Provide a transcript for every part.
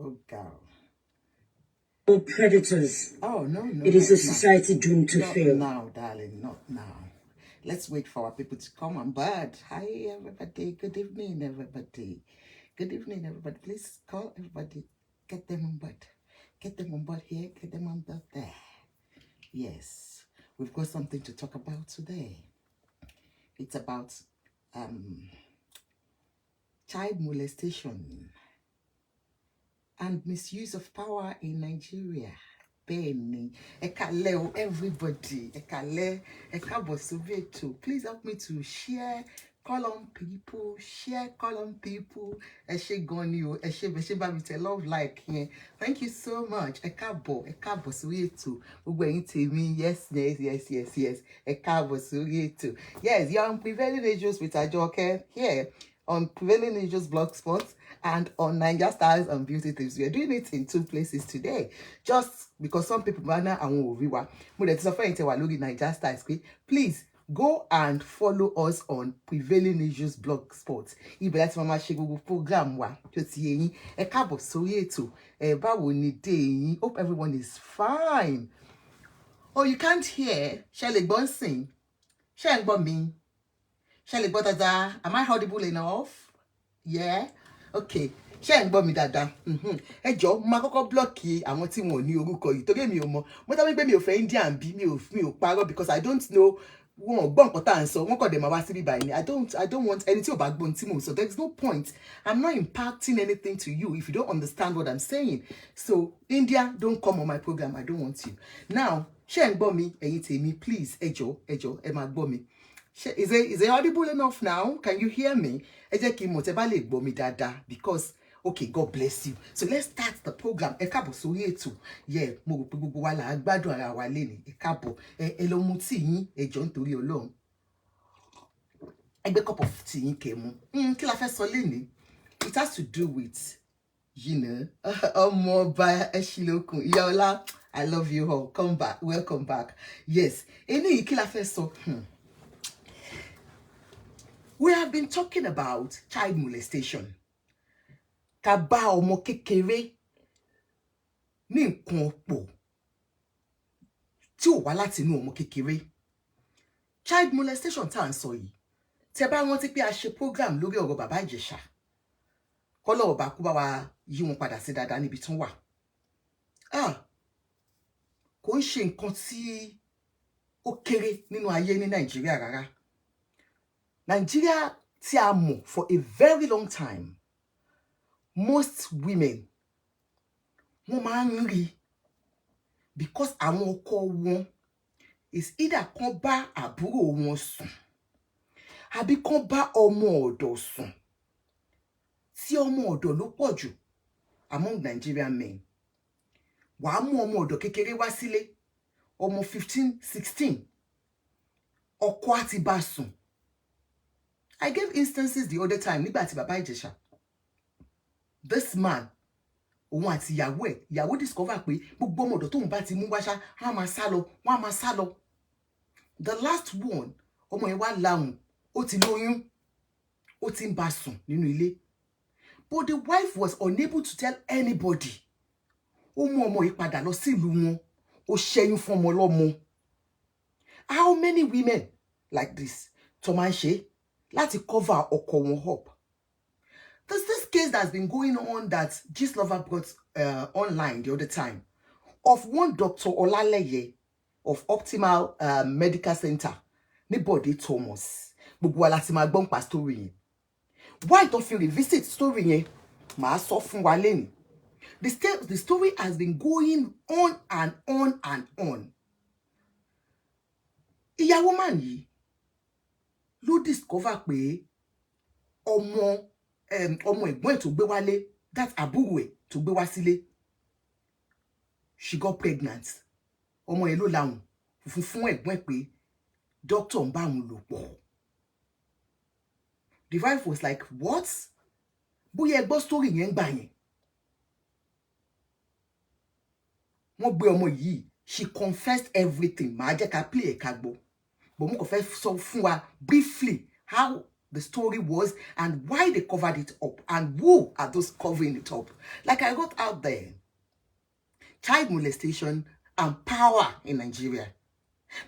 Oh, girl. Predators. Oh, no. It is a society doomed to fail. Not now, darling, not now. Let's wait for our people to come on board. Hi, everybody. Good evening, everybody. Good evening, everybody. Please call everybody. Get them on board. Get them on board here. Get them on board there. Yes, we've got something to talk about today. It's about child molestation and misuse of power in Nigeria. Benny, Ekale, everybody, Ekale, Ekabosoveto. Please help me to share, call on people, Eshe Gonio, Eshe Babite, love like here. Thank you so much. Ekabosoveto. Yes. Ekabosoveto. Yes, you're on Prevailing Angels with Ajoke here on Prevailing Angels Blogspot and on Niger Stars and Beauty Tips. We are doing it in 2 places today. Just because some people banner and won't Niger Stars. Please go and follow us on Prevailing Angels Blogspot. If that's Mama Shego program wa ti e kabo sórí ètò báwo ni day. Hope everyone is fine. Oh, you can't hear? Shall sing? Shall me? Shall am I audible enough? Yeah, okay. Ṣé ń gbọ́ mi dáadáa? Ẹ jọ̀ọ́ máa kọ́kọ́ blọ́ọ̀kì àwọn tí wọn ò ní orúkọ yìí torí mi ò mọ̀. Mo tá wípé mi ò fẹ́ Indian bí mi ò parọ́ because I don't know wọn gbọ́ nǹkan tá à ń sọ. Wọ́n kàn dé máa wá síbí báyìí ni. I don't want ẹni tí ò bá gbọ́ tí mò ń sọ. There is no point. I'm not impacting anything to you if you don't understand what I'm saying. So India, don't come on my program. I don't want you. Now, ṣé ń gbọ́ mi ẹ̀yin tèmi please ẹ jọ̀ọ́ ẹ máa gbọ́ mi. Is it audible enough now? Can you hear me? Because okay, God bless you. So let's start the program. Yeah, mo rò pé gbogbo wa là gbádùn ara wa leni. Ẹ káàbọ̀. Ẹ lọ mu tea yín, ẹ jọ̀ọ́ nítorí Ọlọ́run. Ẹ gbé cup of tea yín kẹ́ mu. Kí la fẹ́ sọ leni? It has to do with, you know, Omoba Eshilokun. Iyaola, I love you all. Come back. Welcome back. Yes. Eni kí la fẹ́ sọ? We have been talking about child molestation. Kaba ọmọ kékeré ní nǹkan pọ̀ tí ò wá láti inú ọmọ kékeré. Child molestation tá à ń sọ yìí. Tẹ́ bá rántí pé a ṣe program lórí ọ̀rọ̀ bàbá Ìjẹ̀ṣà. Kọ́lọ́run bá kú bá wa yí wọn padà sí dáadáa níbi tí wọ́n wà. Kò ń ṣe nǹkan tí ó kéré nínú ayé ní Nàìjíríà rárá. Nigeria tí a mọ̀ for a very long time. Most women wọ́n máa ń rí because àwọn ọkọ wọn is either kán bá àbúrò wọn sùn àbí kán bá ọmọ ọ̀dọ̀ sùn. Tí ọmọ ọ̀dọ̀ ló pọ̀ jù among Nigerian men. Wàá mú ọmọ ọ̀dọ̀ kékeré wá sílé, ọmọ 15, 16. Ọkọ á ti bá sùn. I gave instances the other time nígbà tí bàbá Ìjẹ̀ṣà. This man, òun àti ìyàwó discover pé gbogbo ọmọ ọ̀dọ̀ tóun bá ti mú wáṣá, wọ́n á máa sá lọ. The last one, ọmọ yẹn wá lahùn, ó ti lóyún, ó ti ń bá sùn nínú ilé. But the wife was unable to tell anybody. Ó mú ọmọ yìí padà lọ sí ìlú wọn, ó ṣẹ́yún fún ọmọ lọ́mọ. How many women like this tó máa ń ṣe láti cover ọkọ wọn up? There's this case that's been going on that Gistlover brought online the other time of one Dr. Olaleye of Optimal Medical Center ní Bode Thomas. Gbogbo wa láti máa gbọ́ nípa story yẹn. Why don't you revisit story yẹn? Màá sọ fún wa lẹ́ni. The story has been going on and on and on. Ìyàwó man yìí ló discover pé ọmọ ẹ̀gbọ́n ẹ̀ tó gbé wálé, that àbúrò ẹ̀ tó gbé wá sílé, she got pregnant. Ọmọ ẹ̀ ló lahùn fún ẹ̀gbọ́n ẹ̀ pé doctor ń bá òun lò pọ̀. The wife was like, what? Bóyá ẹ gbọ́ story yẹn gbà yẹn. Wọ́n gbé ọmọ yìí, she confessed everything. Màá jẹ́ ká play ẹ̀ ká gbọ́. But mo kàn fẹ́ sọ fún wa briefly how the story was and why they covered it up and who are those covering it up. Like I got out there, child molestation and power in Nigeria.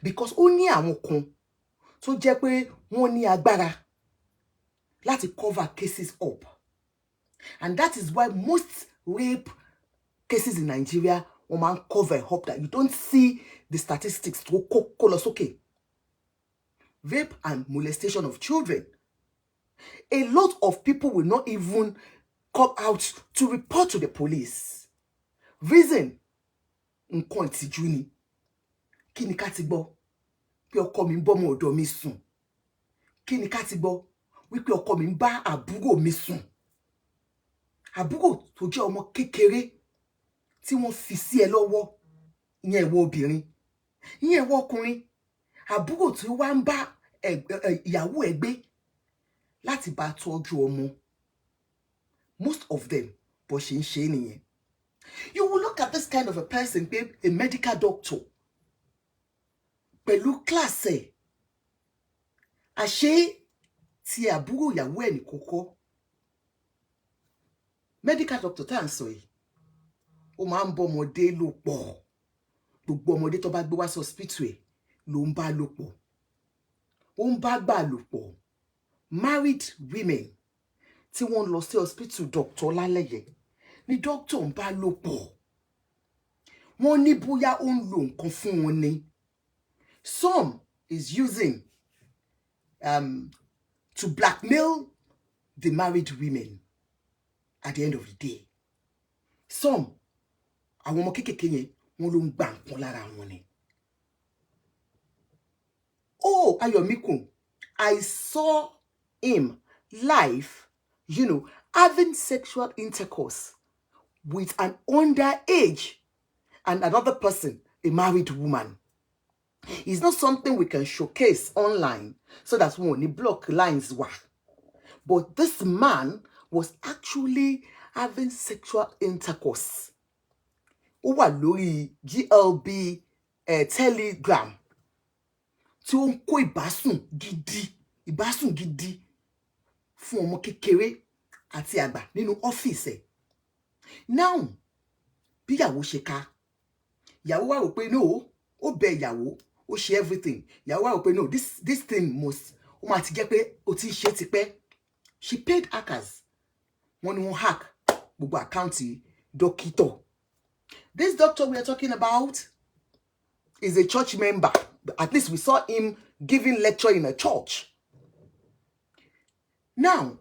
Because only àwọn kan tó jẹ́ pé wọ́n ní agbára láti cover cases up. And that is why most rape cases in Nigeria woman cover up, that you don't see the statistics to okay. Rape and molestation of children. A lot of people will not even come out to report to the police. Reason, nǹkan ìtìjú ni. Kí ni ká ti gbọ́? Pé ọkọ mi ń bọ́ ọmọ ọ̀dọ̀ mi sùn. Kí ni ká ti gbọ́? Wípé ọkọ mi ń bá àbúrò mi sùn. Àbúrò tó jẹ́ ọmọ kékeré tí wọ́n fi sí ẹ lọ́wọ́, ìyẹn ìwọ obìnrin, ìyẹn ìwọ ọkùnrin, àbúrò tí wá ń bá ìyàwó ẹ gbé láti bá tọ́jú ọmọ. Most of them, bó ṣe ń ṣe nìyẹn. You will look at this kind of a person, babe, a medical doctor, pẹ̀lú class ẹ̀, àṣé tí àbúrò ìyàwó ẹ̀ ní kókó. Medical doctor tá à ń sọ yìí, ó máa ń bọ́ ọmọdé lò pọ̀. Gbogbo ọmọdé tó bá gbé wá sí hospital ẹ̀ ló ń bá lò pọ̀. Ó ń bá gbà lò pọ̀. Married women tí wọ́n lọ sí hospital Dr. Olaleye ni doctor ń bá lò pọ̀. Wọ́n ní bóyá ó ń lo nǹkan fún wọn ni. Some is using to blackmail the married women at the end of the day. Some, àwọn ọmọ kékèké yẹn, wọ́n ló ń gbà nǹkan lára wọn ni. Oh, Ayomikun, I saw him live, having sexual intercourse with an underage and another person, a married woman. It's not something we can showcase online so that we won't block lines. But this man was actually having sexual intercourse. Ó wà lórí GLB Telegram. Tí ó ń kó ìbásùn gidi fún ọmọ kékeré àti àgbà nínú ọ́fíìsì ẹ̀. Now, bí ìyàwó ṣe ká, ìyàwó wá rò pé no, ó bẹ ìyàwó, ó ṣe everything. Ìyàwó wá rò pé no, this thing must, ó máa ti jẹ́ pé ó ti ṣe tipẹ́. She paid hackers. Wọ́n ní wọ́n hack gbogbo àkáǹtì dókítà. This doctor we are talking about is a church member. At least we saw him giving lecture in a church. Now,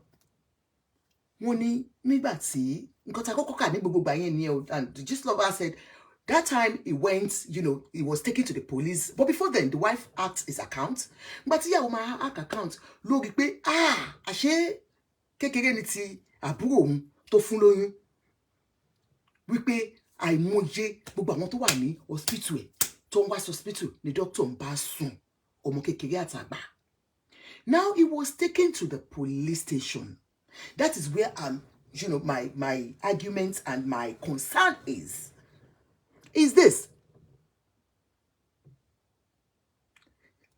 wọ́n ní nígbà tí nǹkan tá kọ́kọ́ kà ní gbogbo ìgbà yẹn ni, and the gist lover said that time he went, he was taken to the police. But before then, the wife hacked his account. But ìyàwó máa hack account ló rí pé àṣé kékeré ni ti àbúrò òun tó fún lóyún. Wípé àìmọye gbogbo àwọn tó wà ní hospital ẹ̀ tó ń wá sí hospital ni doctor ń bá sùn ọmọ kékeré àtàgbà. Now he was taken to the police station. That is where my argument and my concern is this.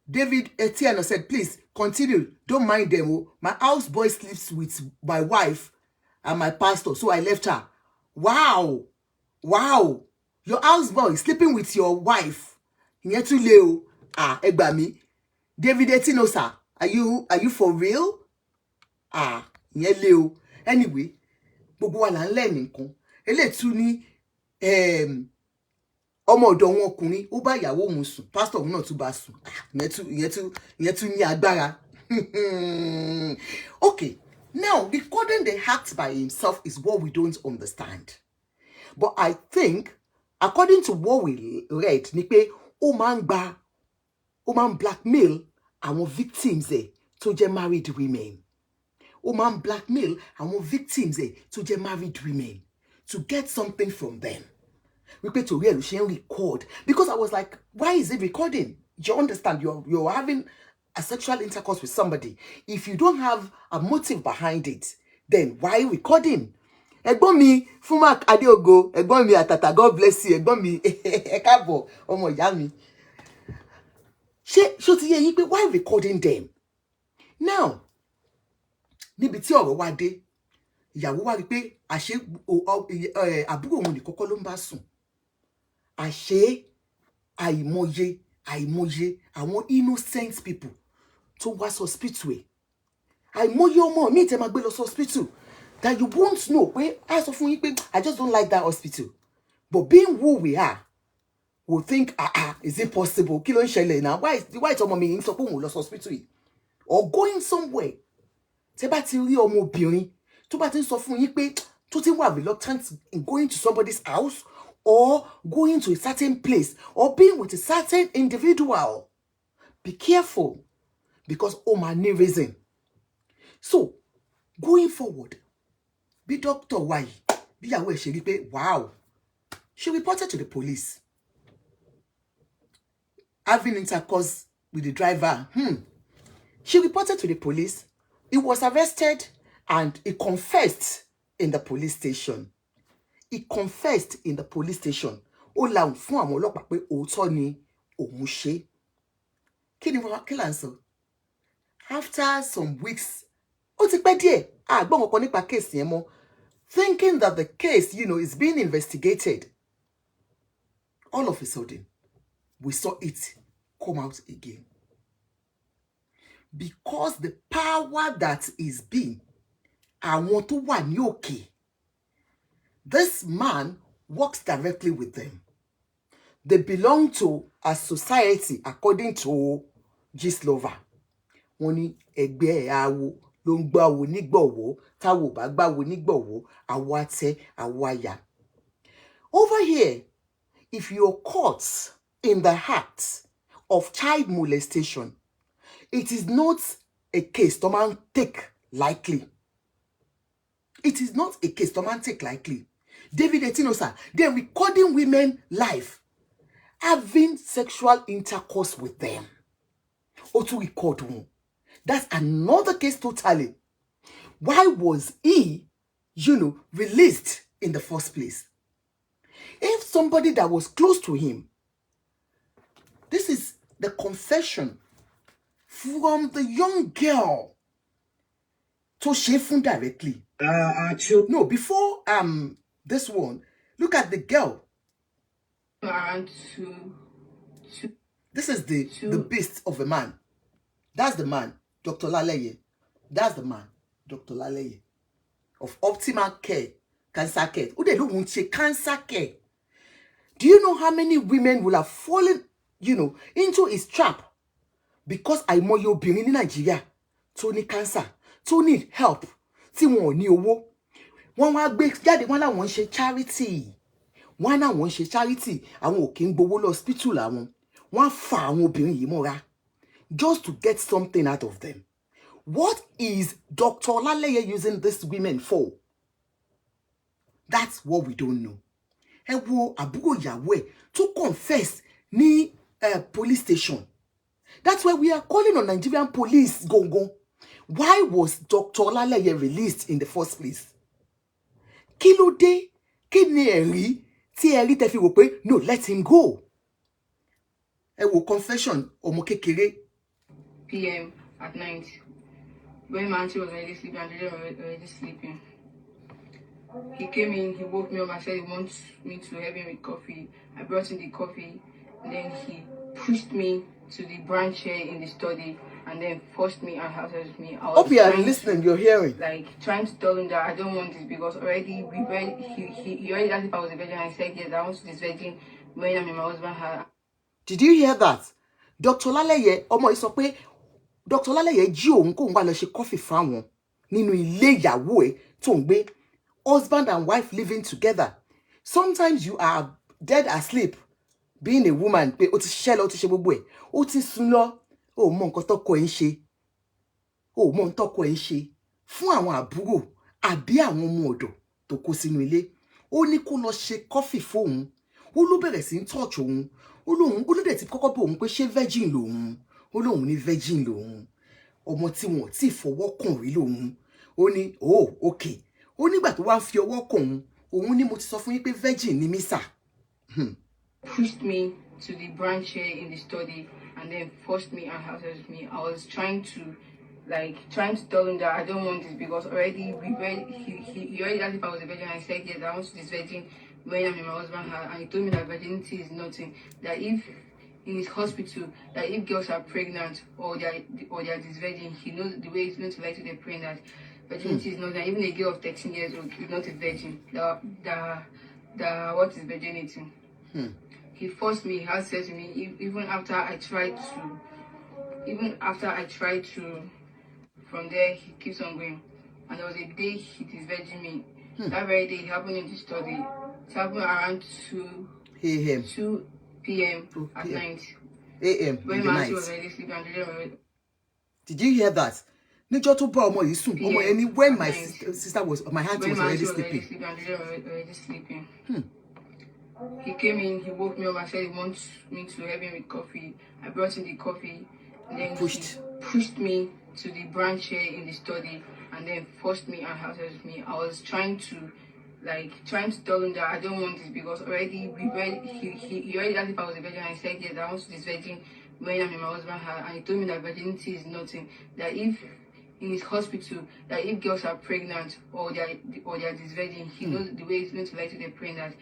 David Etienne said, please continue. Don't mind them. My houseboy sleeps with my wife and my pastor, so I left her. Wow. Your houseboy sleeping with your wife. Ìyẹn tún lé o. Ẹ gbà mí. David Etienne, sir, are you for real? Ìyẹn lé o. Anyway, gbogbo wa là ń lẹ́ni nǹkan. Eléyìí tún ní ọmọ ọ̀dọ̀ wọn ọkùnrin ó bá ìyàwó òun sùn, pastor òun náà tún bá sùn. Ìyẹn tún ní agbára. Okay, now recording the act by himself is what we don't understand. But I think, according to what we read, ni pé ó máa ń blackmail àwọn victims tó jẹ́ married women. Ó máa ń blackmail àwọn victims tó jẹ́ married women to get something from them. Wípé torí ẹ̀ ló ṣe ń record. Because I was like, why is it recording? You understand? You're having a sexual intercourse with somebody. If you don't have a motive behind it, then why recording? Ẹ̀gbọ́n mi Fumak Adeogo, ẹ̀gbọ́n mi Atata, God bless you. Ẹ̀gbọ́n mi ẹ káàbọ̀ ọmọ ìyá mi. Ṣó ti yé yín pé why recording them? Now, níbi tí ọ̀rọ̀ wá dé ìyàwó wá rí pé àṣé àbúrò òun nìkan kọ́ ló ń bá sùn àṣé àìmọye àwọn innocent people tó wá hospital ẹ̀ àìmọye ọmọ mi tẹ́ máa gbé lọ hospital that you won't know pé I sọ fún yín pé I just don't like that hospital but being who we are we think is it possible kí ló ń ṣẹlẹ̀ now why ọmọ mi ń sọ pé òun lọ hospital yìí or going somewhere tẹ́ bá ti rí ọmọbìnrin tó bá ti ń sọ fún yín pé tó ti wà reluctant in going to somebody's house or going to a certain place or being with a certain individual be careful because ó máa ní reason so going forward bí doctor wa yìí bí ìyàwó ẹ̀ ṣe rí pé wow she reported to the police having intercourse with the driver she reported to the police he was arrested and he confessed in the police station ó lahùn fún àwọn ọlọ́pàá pé òótọ́ ni òun ṣe kí là ń sọ after some weeks ó ti pẹ́ díẹ̀ àgbọ̀n kankan nípa case yẹn mọ́ thinking that the case is being investigated all of a sudden we saw it come out again because the power that is being àwọn tó wà ní òkè this man works directly with them. They belong to a society according to Gistlover. Wọ́n ní ẹgbẹ́ àwo ló ń gbàwo nígbọ̀wọ́ táwo bá gbàwo nígbọ̀wọ́ àwo àtẹ àwo àyà. Over here, if you're caught in the act of child molestation, it is not a case to man take lightly. It is not a case to man take lightly. David Etinosa, they're recording women live, having sexual intercourse with them. Or to record one. That's another case totally. Why was he, released in the first place? If somebody that was close to him, this is the confession from the young girl to Shefun directly. No, before this one, look at the girl. This is the beast of a man. That's the man, Dr. Olaleye. That's the man, Dr. Olaleye, of Optimal Care, Cancer Care. Who they don't want cancer care? Do you know how many women will have fallen, into his trap? Because àìmọye obìnrin ní Nigeria tó ní cancer, tó need help, tí wọn ò ní owó. Wọ́n wá gbé jáde wọ́n láwọn ń ṣe charity. Wọ́n láwọn ń ṣe charity. Àwọn ò kí ń gbowó lọ hospital àwọn. Wọ́n fa àwọn obìnrin yìí mọ́ra just to get something out of them. What is Dr. Olaleye using these women for? That's what we don't know. Ẹ wo àbúrò ìyàwó ẹ̀ to confess ní police station. That's why we are calling on Nigerian police, Gongo. Why was Dr. Olaleye released in the first place? Kí ló dé? Kí ni ẹ̀rí tí ẹ̀rí tẹ́ fi wò pé no, let him go. Ẹ wo confession ọmọ kékeré. PM at night. When my auntie was already sleeping and they were already sleeping. He came in, he woke me up and said he wants me to help him with coffee. I brought him the coffee, and then he pushed me to the branch here in the study and then forced me and house with me. Hope you are listening, you're hearing. Like trying to tell him that I don't want this because already he already asked if I was a virgin. I said yes, I want to this virgin when I mean my husband had. Did you hear that? Dr. Olaleye, ọmọ yìí sọ pé Dr. Olaleye jí òun kó ń wá lọ ṣe coffee fáwọn nínú ilé ìyàwó ẹ̀ tó ń gbé. Husband and wife living together. Sometimes you are dead asleep. Being a woman, pé ó ti ṣiṣẹ́ lọ, ó ti ṣe gbogbo ẹ̀. Ó ti sùn lọ. Ó mọ nǹkan tọ́kọ ẹ̀ ń ṣe. Ó mọ nǹkan tọ́kọ ẹ̀ ń ṣe. Fún àwọn àbúrò àbí àwọn ọmọ ọ̀dọ̀ tó kó sínú ilé. Ó ní kó lọ ṣe coffee fóun. Ó ló bẹ̀rẹ̀ sí ń touch òun. Ó ló dẹ̀ ti kọ́kọ́ bẹ̀ òun pé ṣé virgin lòun. Ó lóun ní virgin lòun. Ọmọ tí wọn ò tí fọwọ́ kàn rí lòun. Ó ní okay. Ó nígbà tó wá ń fi ọwọ́ kàn òun ní mo ti sọ fún yín pé virgin ni mí sà. Pushed me to the branch here in the study and then forced me and house with me. I was trying to like trying to tell him that I don't want this because already he already asked if I was a virgin. I said yes, I want to this virgin when I'm in my husband's house, and he told me that virginity is nothing. That if in his hospital, that if girls are pregnant or they are this virgin, he knows the way he's going to lie to the parent that virginity is nothing. Even a girl of 13 years old is not a virgin. The what is virginity? He forced me, he has said to me, even after I tried to, from there he keeps on going. And there was a day he disvirgin me. That very day it happened in the study. It happened around 2 a.m. 2 p.m. at night. a.m. When in the my night. was already sleeping and they were Did you hear that? Níjọ́ tó bá ọmọ yìí sùn, ọmọ yẹn ní when my sister was, my auntie was already sleeping. And they were already sleeping. He came in, he woke me up and said he wants me to help him with coffee. I brought him the coffee, and then he pushed me to the branch chair in the study and then forced me and had sex with me. I was trying to tell him that I don't want this because already he already asked if I was a virgin. I said yes, I want to this virgin when I'm in my husband's house, and he told me that virginity is nothing. That if in his hospital, that if girls are pregnant or they are this virgin, he knows the way he's going to lie to the parent that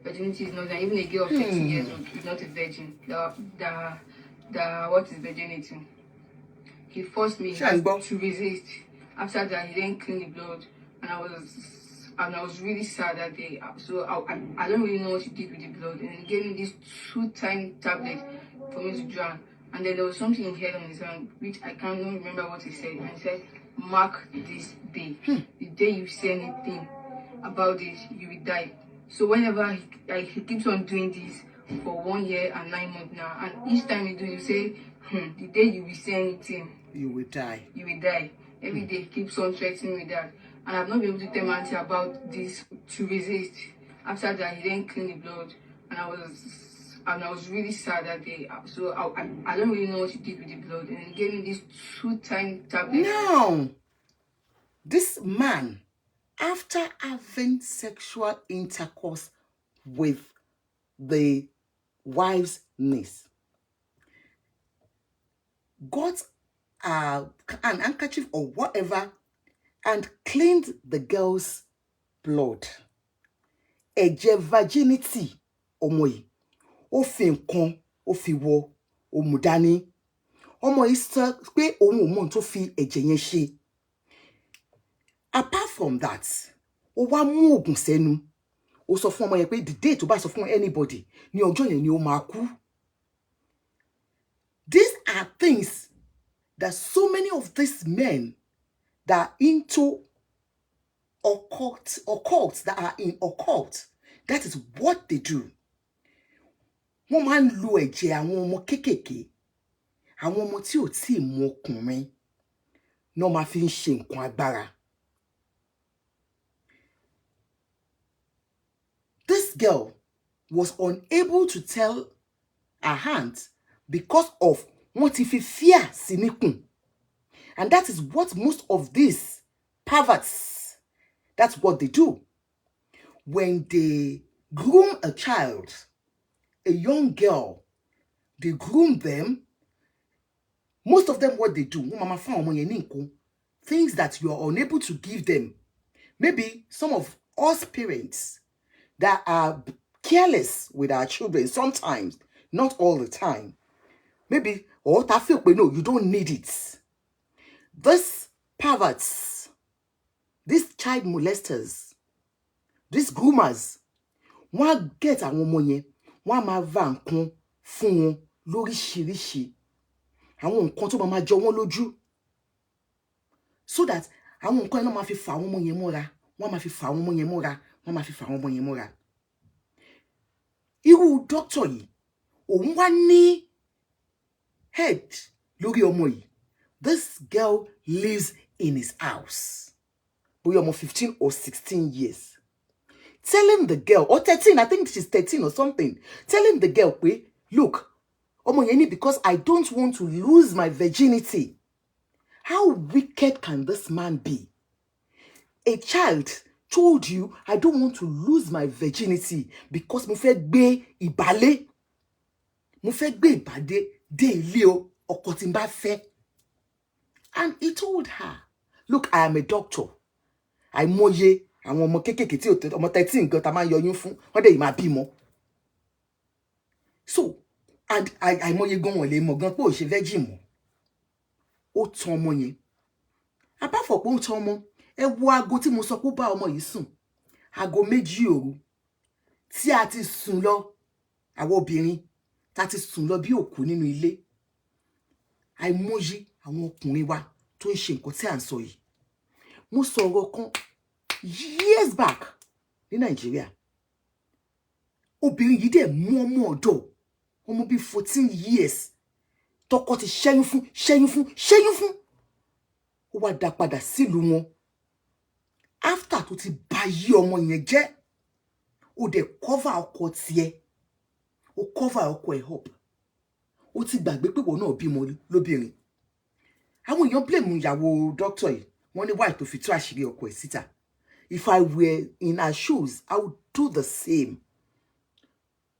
virginity is nothing. Even a girl of 13 years old is not a virgin. What is virginity? He forced me to resist. After that, he then cleaned the blood, and I was really sad that day. So I don't really know what he did with the blood, and he gave me this 2 tiny tablets for me to drown. And then there was something he had on his hand, which I can't even remember what he said. And he said, "Mark this day. The day you say anything about this, you will die." So whenever he keeps on doing this for 1 year and 9 months now, and each time he do, you say, "The day you will say anything, you will die." You will die. Every day he keeps on threatening with that, and I've not been able to tell my auntie about this to resist. After that, he then cleaned the blood, and I was really sad that day. So I don't really know what he did with the blood, and he gave me this 2 tiny tablets. Now, this man, after having sexual intercourse with the wife's niece, got an handkerchief or whatever and cleaned the girl's blood. Ẹ̀jẹ̀ virginity ọmọ yìí, ó fi nǹkan, ó fi wọ, ó mú dání. Ọmọ yìí sọ pé òun ò mọ̀ tó fi ẹ̀jẹ̀ yẹn ṣe. Apart from that, ó wá mú oògùn sẹ́nu. Ó sọ fún ọmọ yẹn pé the day tó bá sọ fún anybody ní ọjọ́ yẹn ni ó máa kú. These are things that so many of these men that are into occult, that are in occult, that is what they do. Wọ́n máa ń lo ẹ̀jẹ̀ àwọn ọmọ kéékèèké, àwọn ọmọ tí ò tíì mọ ọkùnrin, náà máa fi ń ṣe nǹkan agbára. This girl was unable to tell her aunt because of what if fear sinikun. And that is what most of these perverts, that's what they do. When they groom a child, a young girl, they groom them. Most of them, what they do, things that you are unable to give them. Maybe some of us parents that are careless with our children sometimes, not all the time. Maybe, or I feel, but no, you don't need it. These perverts, these child molesters, these groomers, wọ́n get àwọn ọmọ yẹn, wọ́n máa va nǹkan fún wọn lóríṣiríṣi. Àwọn nǹkan tó máa jọ wọ́n lójú. So that àwọn nǹkan náà máa fi fà àwọn ọmọ yẹn mọ́ra, wọ́n máa fi fà àwọn ọmọ yẹn mọ́ra, wọ́n máa fi fà àwọn ọmọ yẹn mọ́ra. Irú doctor yìí, òun wá ní head lórí ọmọ yìí. This girl lives in his house. Boy, almost 15 or 16 years. Telling the girl, or 13, I think she's 13 or something. Telling the girl, wait, look, because I don't want to lose my virginity. How wicked can this man be? A child told you, I don't want to lose my virginity because mo fẹ́ gbé ìbálé. Mo fẹ́ gbé ìbádé dé ilé ọkọ tí n bá fẹ́. And he told her, look, I am a doctor. Àìmọye àwọn ọmọ kékèké tí ọmọ 13 gan tá máa yọyún fún wọ́n dẹ̀ yìí máa bímọ. So, and àìmọye gan wọ́n lè mọ̀ gan pé ò ṣe virgin mọ́. Ó tan ọmọ yẹn. Apart from pé ó tan ọmọ, ẹ wo aago tí mo sọ pé ó bá ọmọ yìí sùn. Aago 2 òru tí a ti sùn lọ, àwọn obìnrin tá ti sùn lọ bí òkú nínú ilé. Àìmọye àwọn ọkùnrin wa tó ń ṣe nǹkan tí à ń sọ yìí. Mo sọ̀rọ̀ kan years back ní Nàìjíríà. Obìnrin yìí dẹ̀ mú ọmọ ọ̀dọ̀ ọmọ bíi 14 years tọkọ ti ṣẹ́yún fún. Ó wá dá padà sílùú wọn. After tó ti bà yí ọmọ yẹn jẹ́, ó dẹ̀ cover ọkọ tiẹ̀. Ó cover ọkọ ẹ̀ up. Ó ti gbàgbé pé wọ́n náà bímọ lóbìnrin. Àwọn èèyàn blame ìyàwó doctor yìí. Wọ́n ní why tó fi tú àṣírí ọkọ ẹ̀ síta. If I were in her shoes, I would do the same.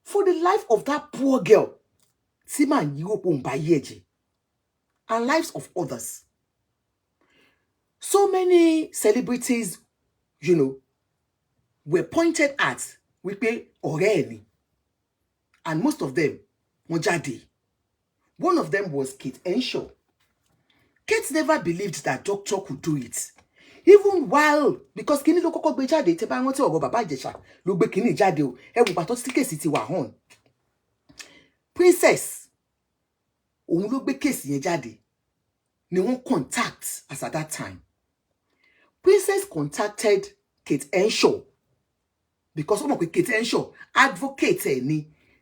For the life of that poor girl, tí màá yí òpó ń bá yé ẹ̀jẹ̀, and lives of others. So many celebrities, you know, were pointed at wípé ọ̀rẹ́ ẹ̀ ni. And most of them wọ́n jáde. One of them was Kate Henshaw. Kate never believed that doctor could do it. Even while, because kíní ló kọ́kọ́ gbé jáde, tẹ́ bá rántí ọ̀rọ̀ bàbá Ìjẹ̀ṣà ló gbé kíní jáde o. Ẹ wò pàtó tí kéèsì ti wà hàn. Princess, òun ló gbé kéèsì yẹn jáde. Ni wọ́n contact as at that time. Princess contacted Kate Henshaw because ó mọ̀ pé Kate Henshaw advocate ẹ̀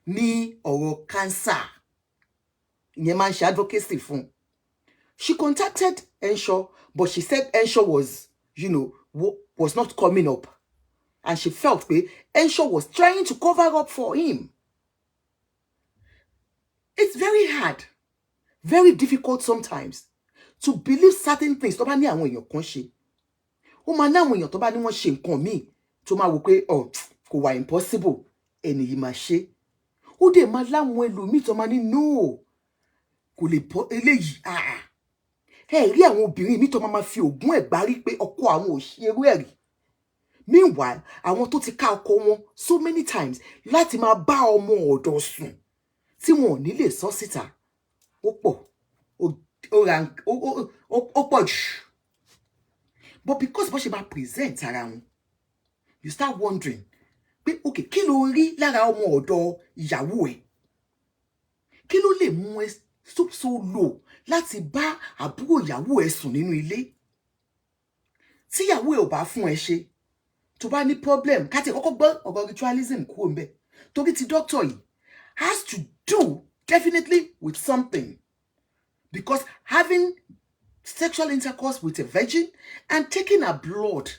ní ọ̀rọ̀ cancer. Ìyẹn máa ń ṣe advocacy fún. She contacted Henshaw, but she said Henshaw was, you know, was not coming up. And she felt that Henshaw was trying to cover up for him. It's very hard, very difficult sometimes to believe certain things. Tó bá ní àwọn èèyàn kan ṣe. Ó máa ní àwọn èèyàn tó bá ní wọ́n ṣe nǹkan míì tó máa wò pé kò wà impossible, ẹni yìí máa ṣe. Ó dẹ̀ máa láwọn ẹlòmíì tó máa ní no, kò lè bọ́ eléyìí. Rí àwọn obìnrin mi tó máa fi ògùn ẹ̀gbárí pé ọkọ àwọn ò ṣe irú ẹ̀ rí. Meanwhile, àwọn tó ti ká ọkọ wọn so many times láti máa bá ọmọ ọ̀dọ̀ sùn tí wọn ò ní lè sọ síta. Ó pọ̀, ó pọ̀ jù. But because bó ṣe máa present ara wọn, you start wondering pé okay, kí ló rí lára ọmọ ọ̀dọ̀ ìyàwó ẹ̀? Kí ló lè mú ẹ stoop so low láti bá àbúrò ìyàwó ẹ sùn nínú ilé? Tí ìyàwó ẹ ò bá fún ẹ ṣe, tó bá ní problem, ká ti kọ́kọ́ gbọ́ ọ̀rọ̀ ritualism kúrò ńbẹ̀. Torí ti doctor yìí has to do definitely with something. Because having sexual intercourse with a virgin and taking her blood,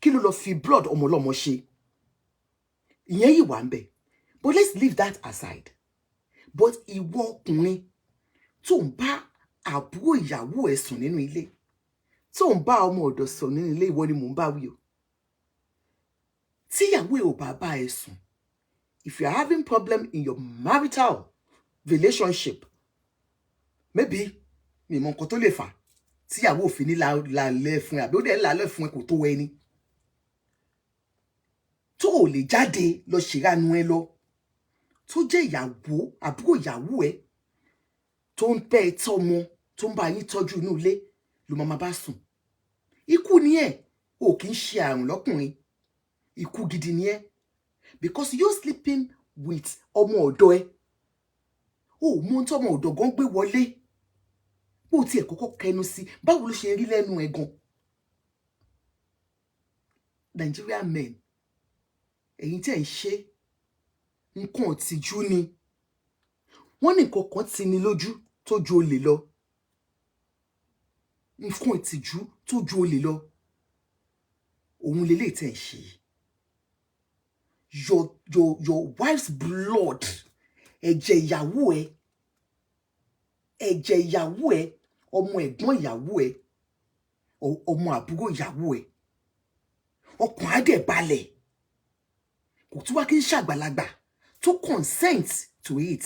kí ló lọ fi blood ọmọ ọlọ́mọ ṣe? Ìyẹn yìí wà ńbẹ̀. But let's leave that aside. But ìwọ ọkùnrin tó ń bá àbúrò ìyàwó ẹ sùn nínú ilé, tó ń bá ọmọ ọ̀dọ̀ sùn nínú ilé, ìwọ ni mò ń bá wí o. Tí ìyàwó ẹ ò bá bá ẹ sùn, if you are having problem in your marital relationship, maybe mi mọ nǹkan tó lè fà tí ìyàwó òfin ní lálẹ́ fún ẹ àbí ó dẹ̀ lálẹ́ fún ẹ kò tó ẹni. Tó ò lè jáde lọ ṣèrànú ẹ lọ, tó jẹ́ ìyàwó àbúrò ìyàwó ẹ tó ń bẹ́ ẹ tọ́mọ tó ń bá yín tọ́jú inú ilé ló máa bá sùn. Ikú ni ẹ, ò kì í ṣe àrùn lọ́kùnrin. Ikú gidi ni ẹ. Because you're sleeping with ọmọ ọ̀dọ̀ ẹ. Ó mọ ohun tí ọmọ ọ̀dọ̀ gan gbé wọlé. Bó tiẹ̀ kọ́kọ́ kẹnu sí, báwo ló ṣe rí lẹ́nu ẹ gan? Nigerian men, ẹ̀yin tẹ́ ń ṣe nǹkan ìtìjú ni. Wọ́n ní nǹkan kan ti ní lójú tó ju olè lọ. Nǹkan ìtìjú tó ju olè lọ. Òun lélẹ̀ tẹ́ ń ṣe. Your wife's blood, ẹ̀jẹ̀ ìyàwó ẹ, ọmọ ẹ̀gbọ́n ìyàwó ẹ, ọmọ àbúrò ìyàwó ẹ. Ọkàn á dẹ̀ balẹ̀. Kò tún wá kí n ṣàgbàlagbà tó consent to it.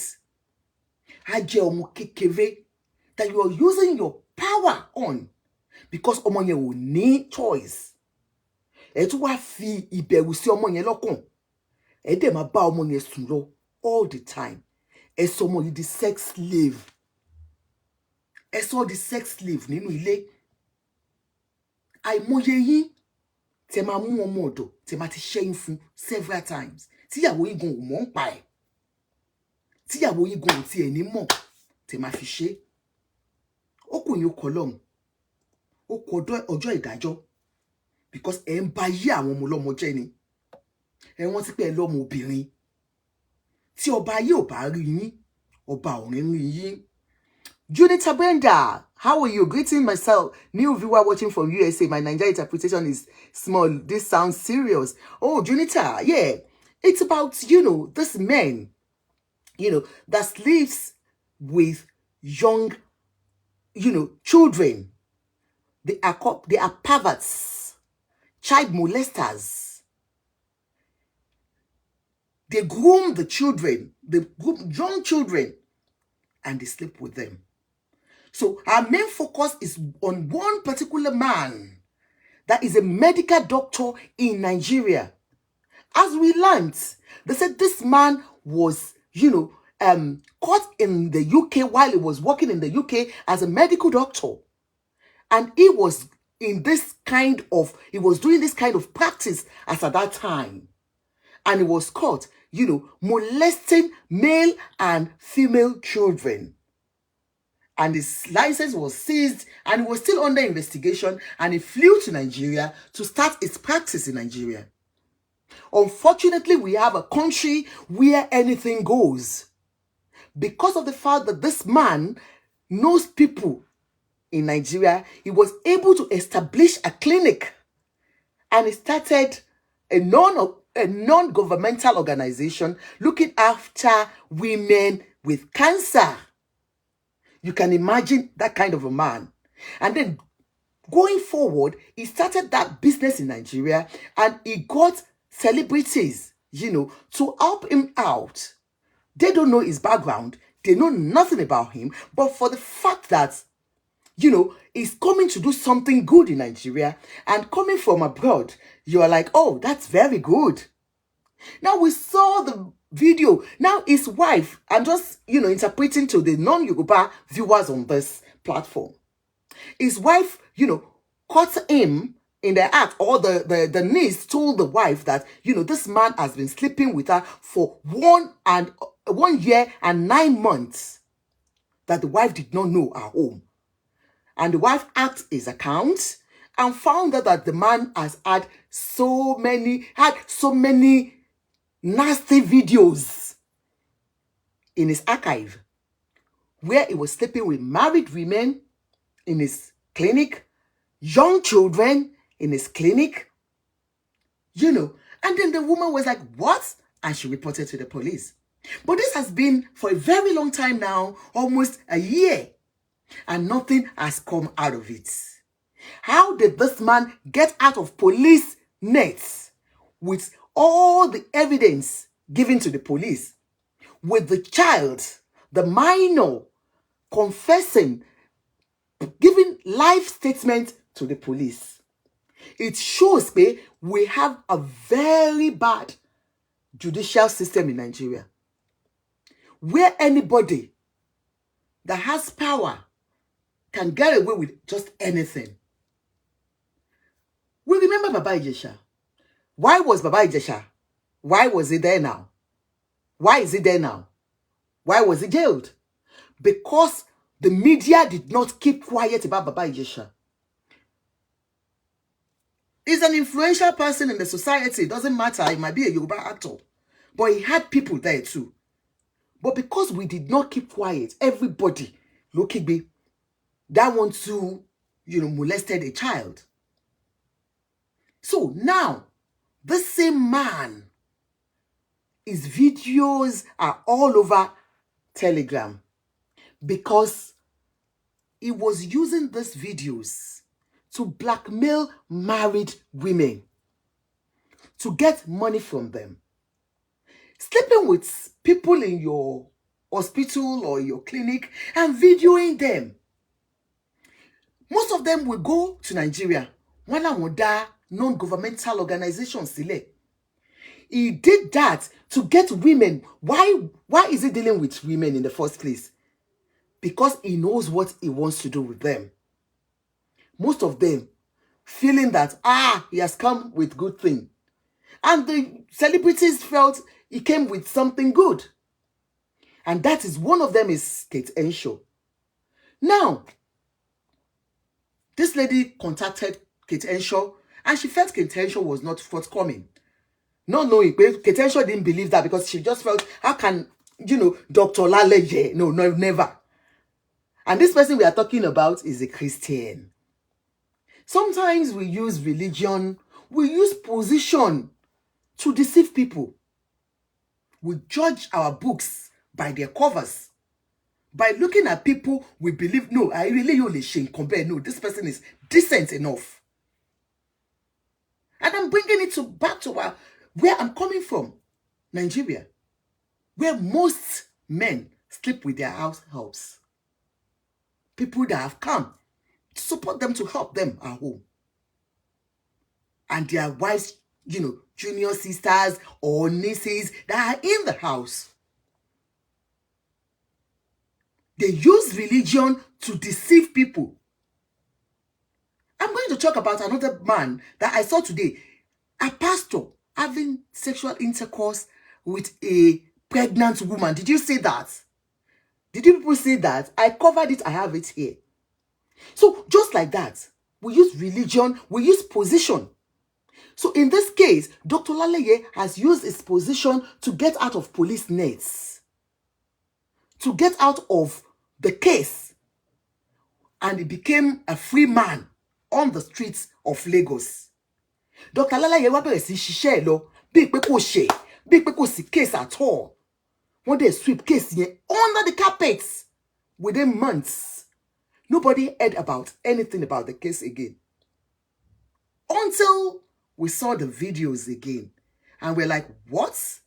Á jẹ́ ọmọ kékeré that you are using your power on because ọmọ yẹn ò ní choice. Ẹ tún wá fi ìbẹ̀rù sí ọmọ yẹn lọ́kàn. Ẹ dẹ̀ máa bá ọmọ yẹn sùn lọ all the time. Ẹ sọ ọmọ yìí di sex slave. Ẹ sọ di sex slave nínú ilé. Àìmọye yín tẹ máa mú ọmọ ọ̀dọ̀ tẹ máa ti ṣẹ́yìn fún several times. Tíyàwó yín gan ò mọ̀ ń pa ẹ̀. Tíyàwó yín gan ò tiẹ̀ ní mọ̀ tẹ máa fi ṣe. Ó kù yín ó kọ lọ́hùn. Ó kọ ọjọ́ ìdájọ́ because ẹ ń ba yí àwọn ọmọ ọlọ́mọ jẹ́ ni. Ẹ wọ́n ti pé ẹ lọ́mọ obìnrin. Tí ọba ayé ò bá rí yín, ọba ọ̀run rí yín. Junita Brenda, how are you? Greeting myself. New viewer watching from USA. My Nigerian interpretation is small. This sounds serious. Oh, Junita, yeah. It's about, this man, that sleeps with young, children. They are perverts, child molesters. They groom the children, they groom young children, and they sleep with them. So our main focus is on one particular man that is a medical doctor in Nigeria. As we learned, they said this man was, caught in the UK while he was working in the UK as a medical doctor. And he was doing this kind of practice as at that time. And he was caught, molesting male and female children. And his license was seized and he was still under investigation, and he flew to Nigeria to start his practice in Nigeria. Unfortunately, we have a country where anything goes. Because of the fact that this man knows people in Nigeria, he was able to establish a clinic, and he started a non-governmental organization looking after women with cancer. You can imagine that kind of a man. And then going forward, he started that business in Nigeria, and he got celebrities, to help him out. They don't know his background. They know nothing about him. But for the fact that, he's coming to do something good in Nigeria and coming from abroad, you are like, oh, that's very good. Now we saw the video. Now his wife, I'm just, interpreting to the non-Yoruba viewers on this platform. His wife, caught him in the act, or the niece told the wife that, this man has been sleeping with her for 1 year and 9 months, that the wife did not know her home. And the wife hacked his account and found out that the man has had so many nasty videos in his archive where he was sleeping with married women in his clinic, young children in his clinic, and then the woman was like, what? And she reported to the police. But this has been for a very long time now, almost a year, and nothing has come out of it. How did this man get out of police nets with all the evidence given to the police, with the child, the minor, confessing, giving life statement to the police? It shows that we have a very bad judicial system in Nigeria, where anybody that has power can get away with just anything. We remember Baba Ijesha. Why was Baba Ijesha? Why was he there now? Why is he there now? Why was he jailed? Because the media did not keep quiet about Baba Ijesha. He's an influential person in the society. It doesn't matter. He might be a Yoruba actor. But he had people there too. But because we did not keep quiet, everybody, Lokigbe, that wants to, molested a child. So now, this same man, his videos are all over Telegram because he was using these videos to blackmail married women, to get money from them. Sleeping with people in your hospital or your clinic and videoing them. Most of them will go to Nigeria. One làwọn dá non-governmental organizations sílẹ̀. He did that to get women. Why is he dealing with women in the first place? Because he knows what he wants to do with them. Most of them feeling that, he has come with good thing. And the celebrities felt he came with something good. And that is, one of them is Kate Henshaw. Now, this lady contacted Kate Henshaw, and she felt Kate Henshaw was not forthcoming. Not knowing, Kate Henshaw didn't believe that, because she just felt, how can, Dr. Olaleye? No, never. And this person we are talking about is a Christian. Sometimes we use religion, we use position to deceive people. We judge our books by their covers. By looking at people, we believe, no, I really only shame compare. No, this person is decent enough. And I'm bringing it back to where I'm coming from, Nigeria, where most men sleep with their house helps. People that have come to support them, to help them at home. And their wives, junior sisters or nieces that are in the house. They use religion to deceive people. I'm going to talk about another man that I saw today. A pastor having sexual intercourse with a pregnant woman. Did you see that? Did you people see that? I covered it. I have it here. So just like that, we use religion, we use position. So in this case, Dr. Olaleye has used his position to get out of police nets, to get out of the case, and he became a free man on the streets of Lagos. Dr. Olaleye wá bẹ̀rẹ̀ sí ṣiṣẹ́ lọ bí pé kò ṣe, bí pé kò sí case at all. One day sweep case yẹn under the carpet within months. Nobody heard about anything about the case again. Until we saw the videos again. And we're like, what?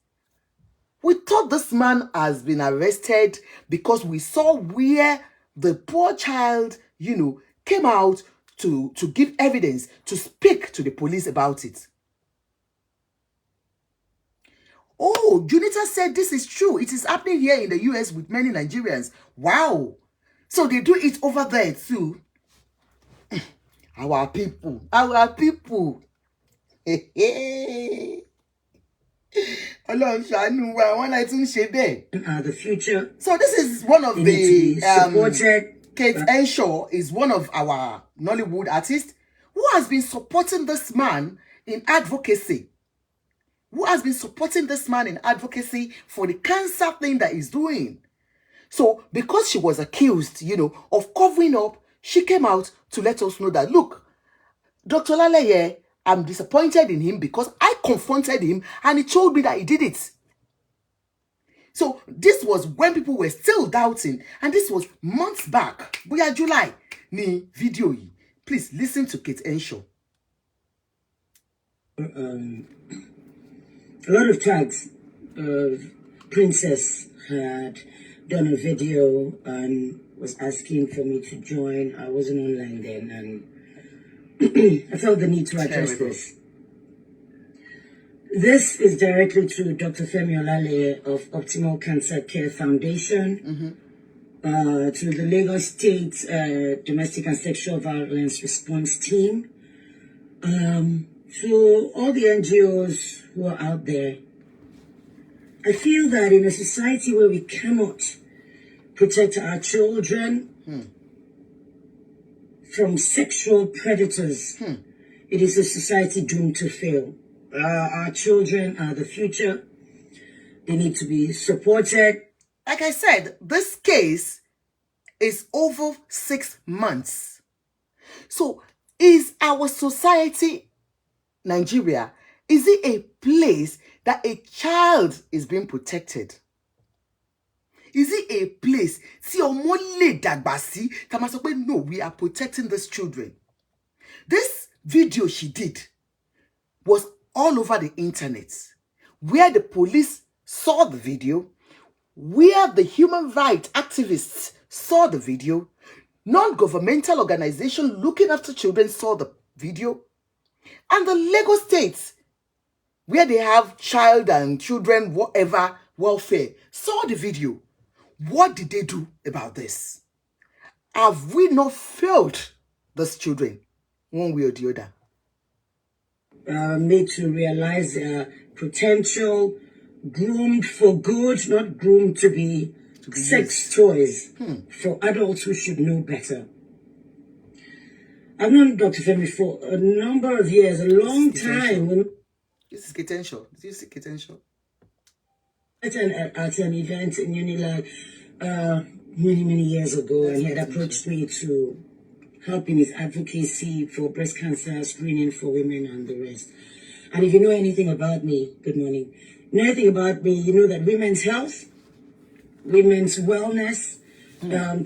We thought this man has been arrested because we saw where the poor child, came out to give evidence, to speak to the police about it. Oh, Junita said this is true. It is happening here in the US with many Nigerians. Wow. So they do it over there too. Our people. The future. So this is one of the Kate Henshaw is one of our Nollywood artists who has been supporting this man in advocacy. Who has been supporting this man in advocacy for the cancer thing that he's doing. So because she was accused, of covering up, she came out to let us know that, look, Dr. Olaleye, I'm disappointed in him because I confronted him and he told me that he did it. So this was when people were still doubting, and this was months back. Boya July ni video yi. Please listen to Kate Henshaw. A lot of tags. Princess had done a video and was asking for me to join. I wasn't online then, and I felt the need to address this. This is directly to Dr. Femi Olaleye of Optimal Cancer Care Foundation, to the Lagos State Domestic and Sexual Violence Response Team, to all the NGOs who are out there. I feel that in a society where we cannot protect our children from sexual predators, it is a society doomed to fail. Our children are the future. They need to be supported. Like I said, this case is over 6 months. So is our society, Nigeria, is it a place that a child is being protected? Is it a place, no, we are protecting these children? This video she did was all over the internet, where the police saw the video, where the human rights activists saw the video, non-governmental organization looking after children saw the video, and the Lagos State, where they have child and children, whatever, welfare, saw the video. What did they do about this? Have we not failed these children one way or the other? Made to realize their potential, groomed for good, not groomed to be sex toys for adults who should know better. I've known Dr. Femi for a number of years, a long time. This is potential. Do you see potential? At an event in Unilag many years ago, and he had approached me to help in his advocacy for breast cancer screening for women and the rest. And if you know anything about me, good morning, you know anything about me, you know that women's health, women's wellness,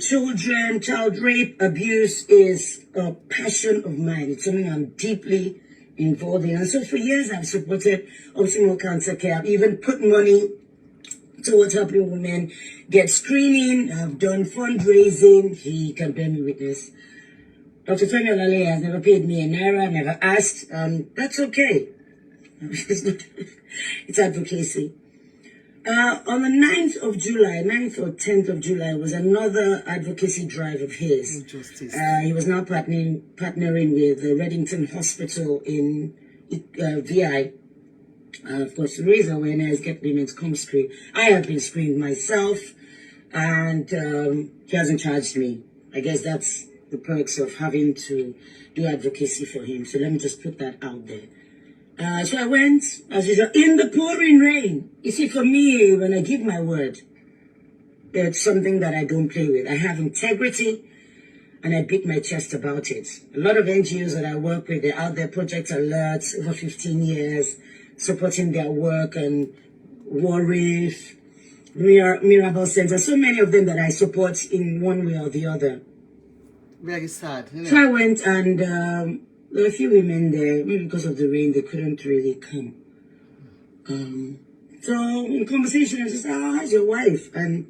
children, child rape, abuse is a passion of mine. It's something I'm deeply involved in. And so for years I've supported optimal cancer care. I've even put money towards helping women get screening. I've done fundraising. He can bear me witness. Dr. Femi Olaleye has never paid me a naira, never asked, and that's okay. It's advocacy. On the 9th of July, 9th or 10th of July, was another advocacy drive of his. He was now partnering with the Reddington Hospital in VI. Of course, to raise awareness, get women to come screen. I have been screened myself, and he hasn't charged me. I guess that's the perks of having to do advocacy for him. So let me just put that out there. So I went, as usual, in the pouring rain. You see, for me, when I give my word, it's something that I don't play with. I have integrity, and I beat my chest about it. A lot of NGOs that I work with, they're out there, Project Alert, over 15 years, supporting their work, and Warif, Mirabel Center, so many of them that I support in one way or the other. Very sad. So I went, and there were a few women there. Maybe because of the rain, they couldn't really come. So in conversation, I said, how's your wife? And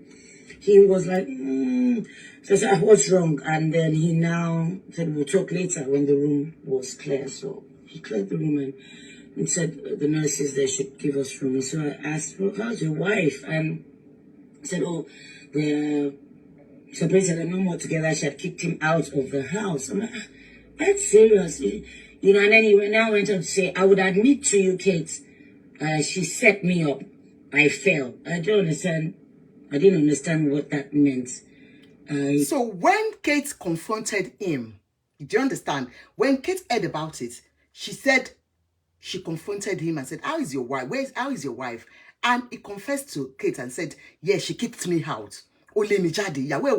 he was like, So I said, what's wrong? And then he now said, we'll talk later, when the room was clear. So he cleared the room and said the nurses, they should give us room. So I asked, well, how's your wife? And he said, they're separated, they're no more together. She had kicked him out of the house. I'm like, that's serious. You know, and then he went on to say, I would admit to you, Kate, she set me up. I fell. I don't understand. I didn't understand what that meant. So when Kate confronted him, do you understand? When Kate heard about it, she said, she confronted him and said, how is your wife? How is your wife? And he confessed to Kate and said, yeah, she kicked me out. Only me jade. Yeah, where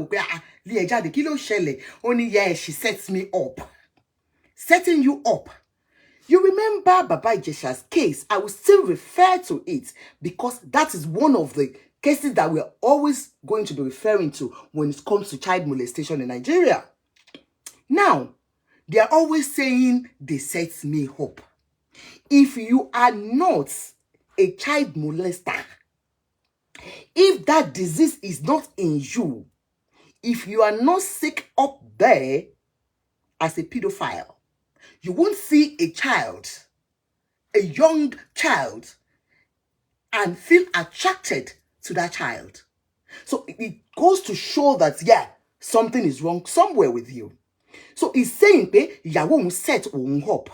jade? Kilo shele. Only yeah, she sets me up. Setting you up. You remember Baba Ijesha's case? I will still refer to it because that is one of the cases that we're always going to be referring to when it comes to child molestation in Nigeria. Now, they are always saying they set me up. If you are not a child molester, if that disease is not in you, if you are not sick up there as a pedophile, you won't see a child, a young child, and feel attracted to that child. So it goes to show that, yeah, something is wrong somewhere with you. So it's saying, ya won't set up.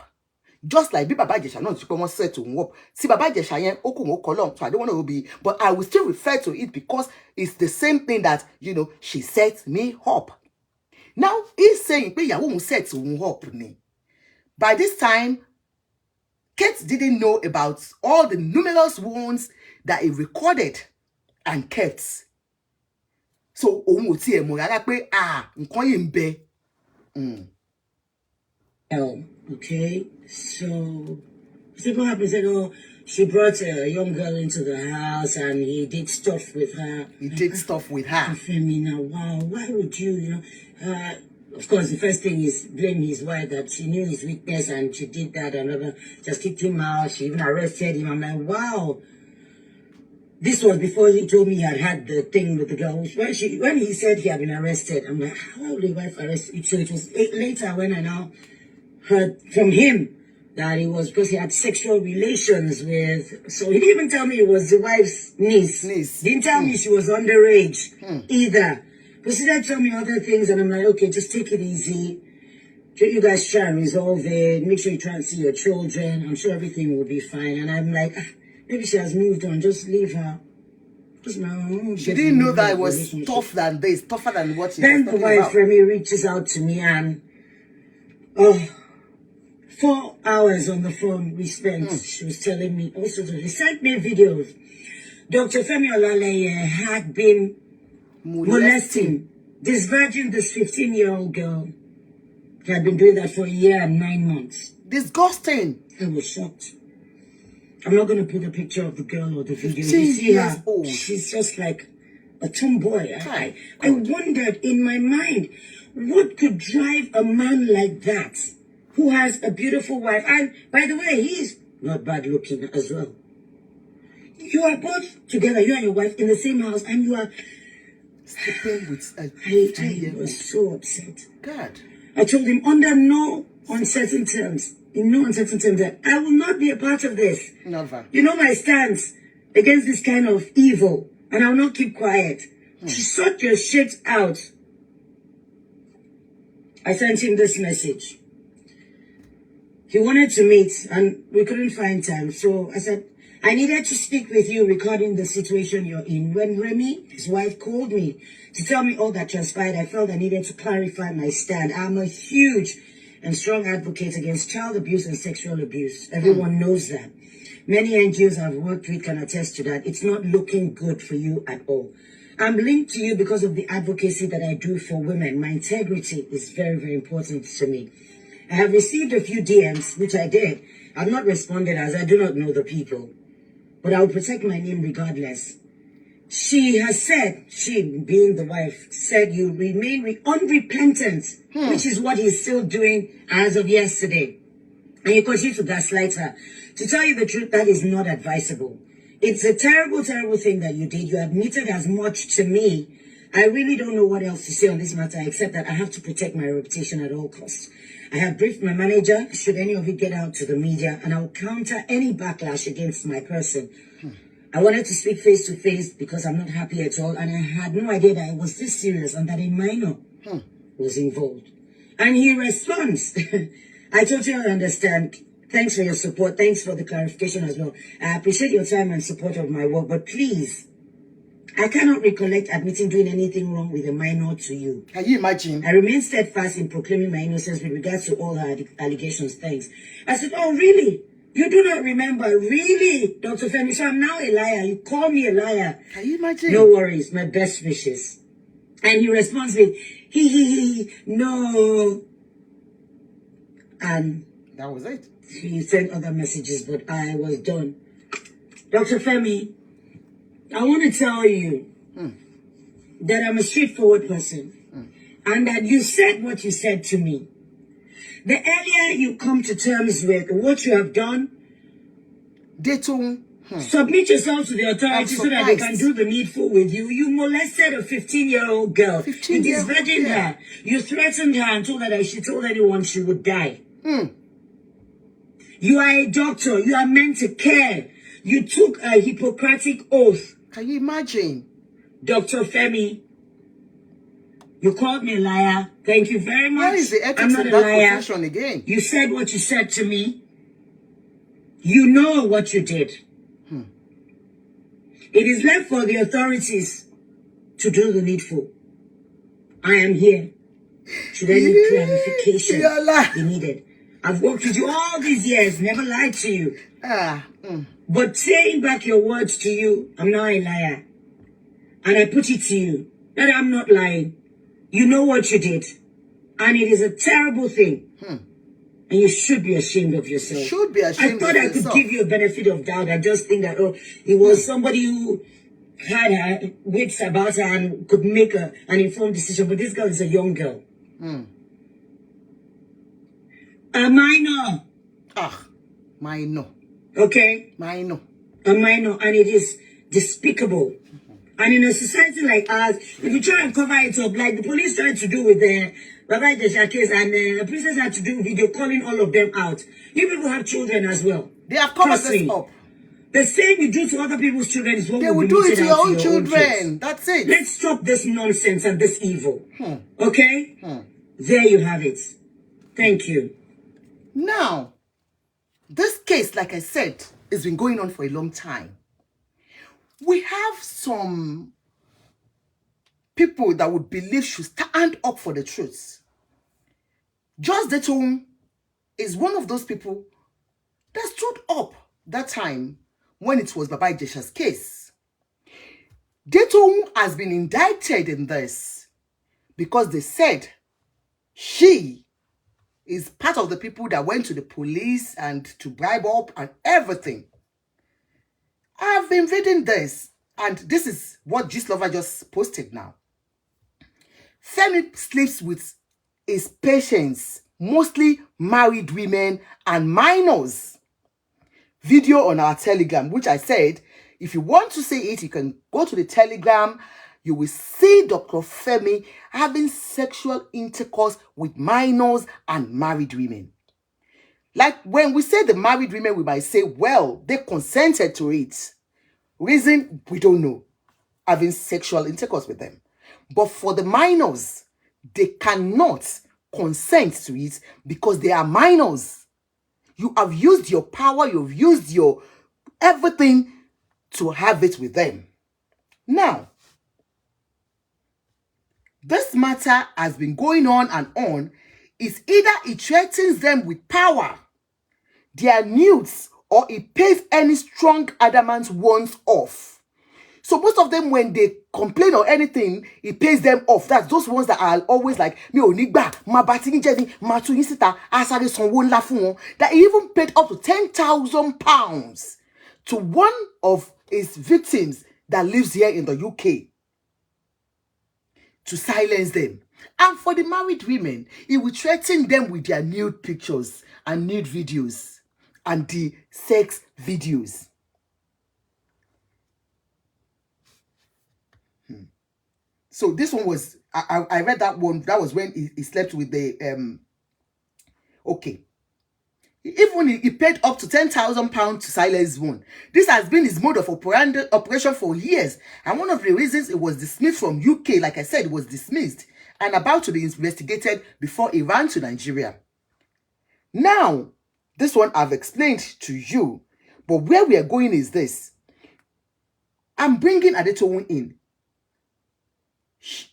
Just like Baba Ijesha, not to set up. See, Baba Ijesha, so I don't want to be, but I will still refer to it because it's the same thing that, you know, she set me up. Now, he's saying, ya won't set up. By this time, Kate didn't know about all the numerous wounds that he recorded and kept. So, okay, so what happened? He said, she brought a young girl into the house and he did stuff with her. He did stuff with her. Femina, wow, why would you, of course, the first thing is blame his wife that she knew his weakness and she did that and just kicked him out. She even arrested him. I'm like, wow. This was before he told me he had the thing with the girl. When he said he had been arrested, I'm like, how would the wife arrest you? So it was later when I now heard from him that it was because he had sexual relations with. So he didn't even tell me it was the wife's niece. Didn't tell me she was underage either. Proceeded to tell me other things, and I'm like, okay, just take it easy. You guys try and resolve it. Make sure you try and see your children. I'm sure everything will be fine. And I'm like, maybe she has moved on. Just leave her. Just now. She didn't know that it was tough than this, tougher than what she then was the talking wife, about. Femi, reaches out to me and 4 hours on the phone we spent. She was telling me also. He sent me videos. Dr. Femi Olaleye had been molesting, disvirgin this 15-year-old girl. He had been doing that for a year and 9 months. Disgusting. I was shocked. I'm not going to put a picture of the girl or the video. 15 You see years her, old. she's just like a tomboy. I wondered in my mind, what could drive a man like that, who has a beautiful wife? And by the way, he's not bad looking as well. You are both together, you and your wife, in the same house, and you are sleeping with a I 15-year-old. was so upset. God. I told him under no uncertain terms, in no uncertain terms, that I will not be a part of this. Never. You know my stance against this kind of evil, and I will not keep quiet. To sort your shit out. I sent him this message. He wanted to meet, and we couldn't find time. So I said, I needed to speak with you regarding the situation you're in. When Remy, his wife, called me to tell me all that transpired, I felt I needed to clarify my stand. I'm a huge and strong advocate against child abuse and sexual abuse. Everyone knows that. Many NGOs I've worked with can attest to that. It's not looking good for you at all. I'm linked to you because of the advocacy that I do for women. My integrity is very, very important to me. I have received a few DMs, which I did. I've not responded as I do not know the people. But I will protect my name regardless. She has said, she being the wife, said you remain unrepentant, which is what he's still doing as of yesterday. And you continue to gaslight her. To tell you the truth, that is not advisable. It's a terrible, terrible thing that you did. You admitted as much to me. I really don't know what else to say on this matter, except that I have to protect my reputation at all costs. I have briefed my manager, should any of it get out to the media, and I will counter any backlash against my person. I wanted to speak face to face because I'm not happy at all, and I had no idea that it was this serious and that a minor was involved. And he responds, I totally understand. Thanks for your support. Thanks for the clarification as well. I appreciate your time and support of my work, but please, I cannot recollect admitting doing anything wrong with a minor to you. Can you imagine? I remain steadfast in proclaiming my innocence with regards to all her allegations. Thanks. I said, oh, really? You do not remember? Really, Dr. Femi? So I'm now a liar. You call me a liar. Can you imagine? No worries. My best wishes. And he responds with, no. And that was it. he sent other messages, but I was done. Dr. Femi, I want to tell you that I'm a straightforward person and that you said what you said to me. The earlier you come to terms with what you have done, submit yourself to the authorities so that they can do the needful with you. You molested a 15-year-old girl. You disvirgined her. You threatened her and told her that if she told anyone she would die. You are a doctor. You are meant to care. You took a Hippocratic oath. Can you imagine? Dr. Femi, you called me a liar. Thank you very much. Where is the ethics I'm not in a that liar. profession again? You said what you said to me. You know what you did. It is left for the authorities to do the needful. I am here. Should any clarification be needed? I've worked with you all these years, never lied to you. But saying back your words to you, I'm not a liar. And I put it to you that I'm not lying. You know what you did. And it is a terrible thing. And you should be ashamed of yourself. You should be ashamed of yourself. I thought I could give you a benefit of doubt. I just think that, oh, he was somebody who had her wits about her and could make an informed decision. But this girl is a young girl. A minor. Minor. Okay? Minor. A minor. And it is despicable. And in a society like ours, if you try and cover it up, like the police tried to do with the Baba Desha case, and the princess had to do video calling all of them out. You people have children as well. They have covered Trust this me. up. The same you do to other people's children is what They will will be do it meted to your out own kids. children. That's it. Let's stop this nonsense and this evil. Okay? There you have it. Thank you. Now, this case, like I said, has been going on for a long time. We have some people that would believe should stand up for the truth. Just Detom is one of those people that stood up that time when it was Baba Ijesha's case. Detom has been indicted in this because they said she is part of the people that went to the police and to bribe up and everything. I've been reading this, and this is what Gistlover just posted now. Femi sleeps with his patients, mostly married women and minors. Video on our Telegram, which I said, if you want to see it, you can go to the Telegram. You will see Dr. Femi having sexual intercourse with minors and married women. Like when we say the married women, we might say, well, they consented to it. Reason, we don't know. Having sexual intercourse with them. But for the minors, they cannot consent to it because they are minors. You have used your power, you've used your everything to have it with them. Now, this matter has been going on and on. It's either it threatens them with power, their nudes, or it pays any strong adamant ones off. So most of them, when they complain or anything, it pays them off. That's those ones that are always like, that he even paid up to £10,000 to one of his victims that lives here in the UK to silence them. And for the married women, he will threaten them with their nude pictures and nude videos and the sex videos. So this one was, I read that one. That was when he slept with the, okay. Even he paid up to £10,000 to silence one. This has been his mode of operation for years. And one of the reasons it was dismissed from UK, like I said, it was dismissed and about to be investigated before it ran to Nigeria. Now, this one I've explained to you. But where we are going is this. I'm bringing Adetoun in.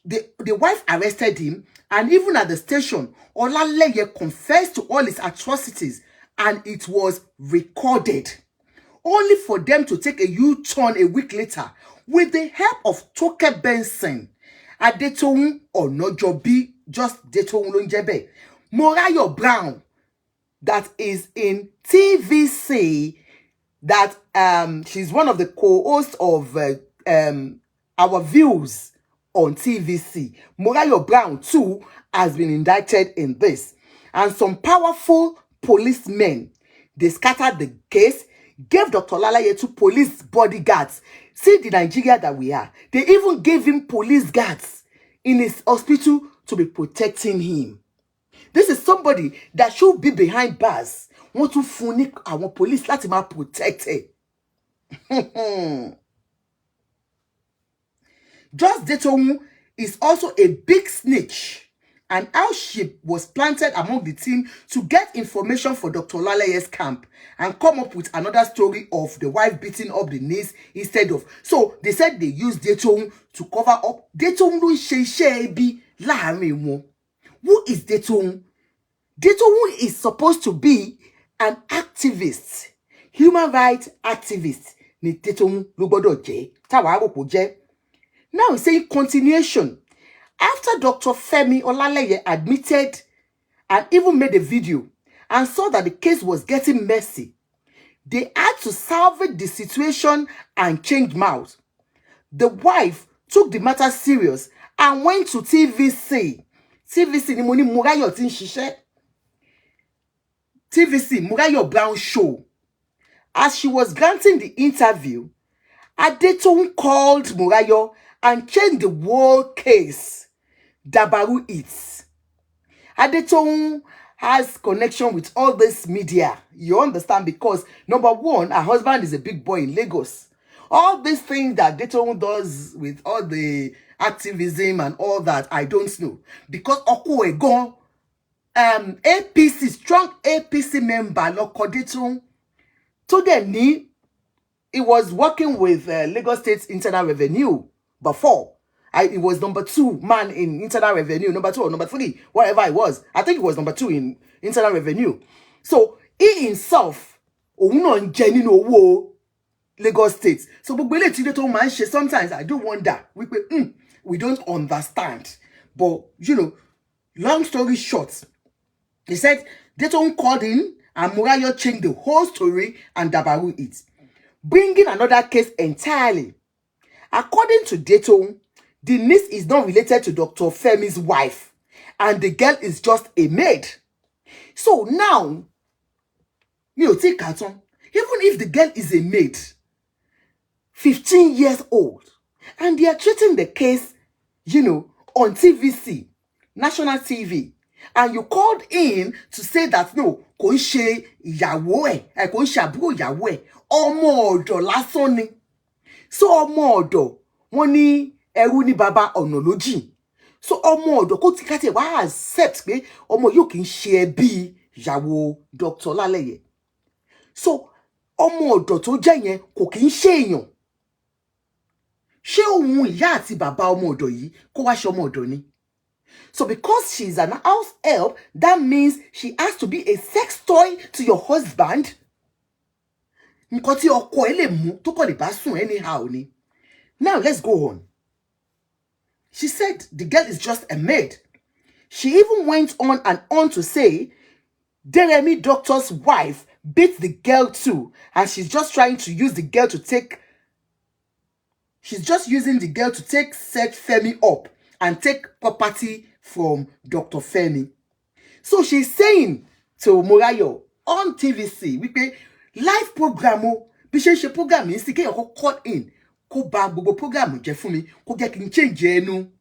The wife arrested him, and even at the station, Olaleye confessed to all his atrocities, and it was recorded. Only for them to take a U-turn a week later with the help of Toke Benson, Adetoun or Nojobi, just Adetoun Lonjebe, Morayo Brown, that is in TVC, that she's one of the co-hosts of Our Views on TVC. Morayo Brown too has been indicted in this. And some powerful policemen, they scattered the case, gave Dr. Olaleye to police bodyguards. See the Nigeria that we are. They even gave him police guards in his hospital to be protecting him. This is somebody that should be behind bars. Want to funic our police, let him protect her. Just Detom is also a big snitch, and how she was planted among the team to get information for Dr. Olaleye's camp and come up with another story of the wife beating up the niece instead of. So they said they used Detom to cover up. Detom lo ṣe bi láàrin wọn. Who is Detom? Detom is supposed to be an activist, human rights activist. Ni Detom ló gbọ́dọ̀ jẹ́, táwa rò kó jẹ́. Now saying continuation. After Dr. Femi Olaleye admitted and even made a video and saw that the case was getting messy, they had to salvage the situation and change mouths. The wife took the matter serious and went to TVC. TVC ni mo ní Morayo tí ń ṣiṣẹ́. TVC, Morayo Brown show. As she was granting the interview, Adetoun called Morayo and changed the whole case. Dabaru it. Adetoun has connection with all this media. You understand? Because number one, her husband is a big boy in Lagos. All these things that Adetoun does with all the activism and all that, I don't know. Because Oko Egon, APC, strong APC member, Loko Adetoun, to the knee, he was working with Lagos State Internal Revenue before. He was number 2 man in Internal Revenue, number 2 or number 3, whatever it was. I think he was number 2 in Internal Revenue. So he himself, Lagos State. So sometimes I do wonder. We don't understand. But you know, long story short, he said Dayton called in and Morayo changed the whole story and dabaru it, bringing another case entirely. According to Dayton, the niece is not related to Dr. Femi's wife, and the girl is just a maid. So now, take carton. Even if the girl is a maid, 15 years old, and they are treating the case, on TVC, national TV, and you called in to say that no, kò ń ṣe ìyàwó ẹ̀, kò ń ṣe àbúrò ìyàwó ẹ̀, ọmọ ọ̀dọ̀ lásán ni. So ọmọ ọ̀dọ̀ wọ́n ní ẹrú ní baba ọ̀nà ló jìn. So ọmọ ọ̀dọ̀ kò ti kàtẹ wá accept pé ọmọ yóò kì í ṣe ẹbí ìyàwó Dr. Olaleye. So ọmọ ọ̀dọ̀ tó jẹ́ yẹn kò kì í ṣe èèyàn. Ṣé òun ìyá àti bàbá ọmọ ọ̀dọ̀ yìí kó wá ṣe ọmọ ọ̀dọ̀ ni? So because she's an house help, that means she has to be a sex toy to your husband. Nǹkan tí ọkọ ẹ̀ lè mú tó kàn lè bá sùn anyhow ni. Now let's go on. She said the girl is just a maid. She even went on and on to say Deremi doctor's wife beat the girl too, and she's just trying to use the girl to take. She's just using the girl to set Femi up and take property from Dr. Femi. So she's saying to Morayo on TVC, we pay live program, bí program yìí sì kéèyàn kó call in, kó bà gbogbo program jẹ́ fún mi, kó jẹ́ kí n change ẹnu.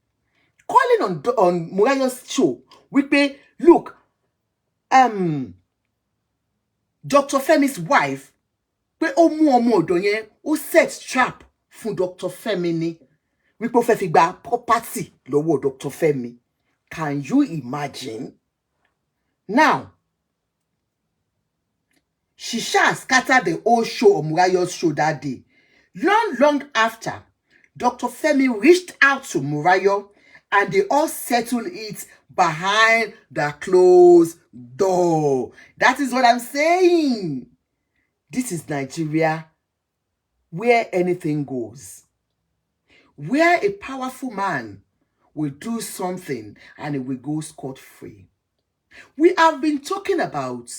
Calling on Morayo's show, we pay, look, Dr. Femi's wife, pé ó mú ọmọ ọ̀dọ̀ yẹn, ó set trap fún Dr. Femi ni. We pé ó fẹ́ fi gba property lọ́wọ́ Dr. Femi. Can you imagine? Now, she scattered the whole show on Morayo's show that day. Long after, Dr. Femi reached out to Morayo and they all settled it behind the closed door. That is what I'm saying. This is Nigeria, where anything goes. Where a powerful man will do something and it will go scot-free. We have been talking about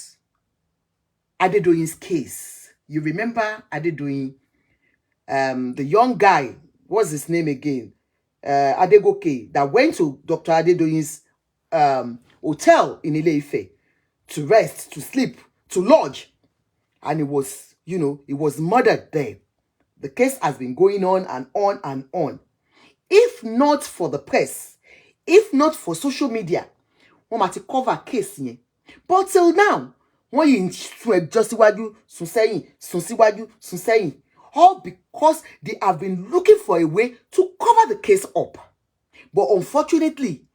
Adedoyin's case. You remember Adedoyin, the young guy, what's his name again? Adegoke, that went to Dr. Adedoyin's hotel in Ile-Ife to rest, to sleep, to lodge. And it was, it was murdered there. The case has been going on and on and on. If not for the press, if not for social media, wọ́n máa ti cover case yẹn. But till now, wọ́n yìí sun ẹjọ́ síwájú, sún sẹ́yìn, sún síwájú, sún sẹ́yìn. All because they have been looking for a way to cover the case up. But unfortunately,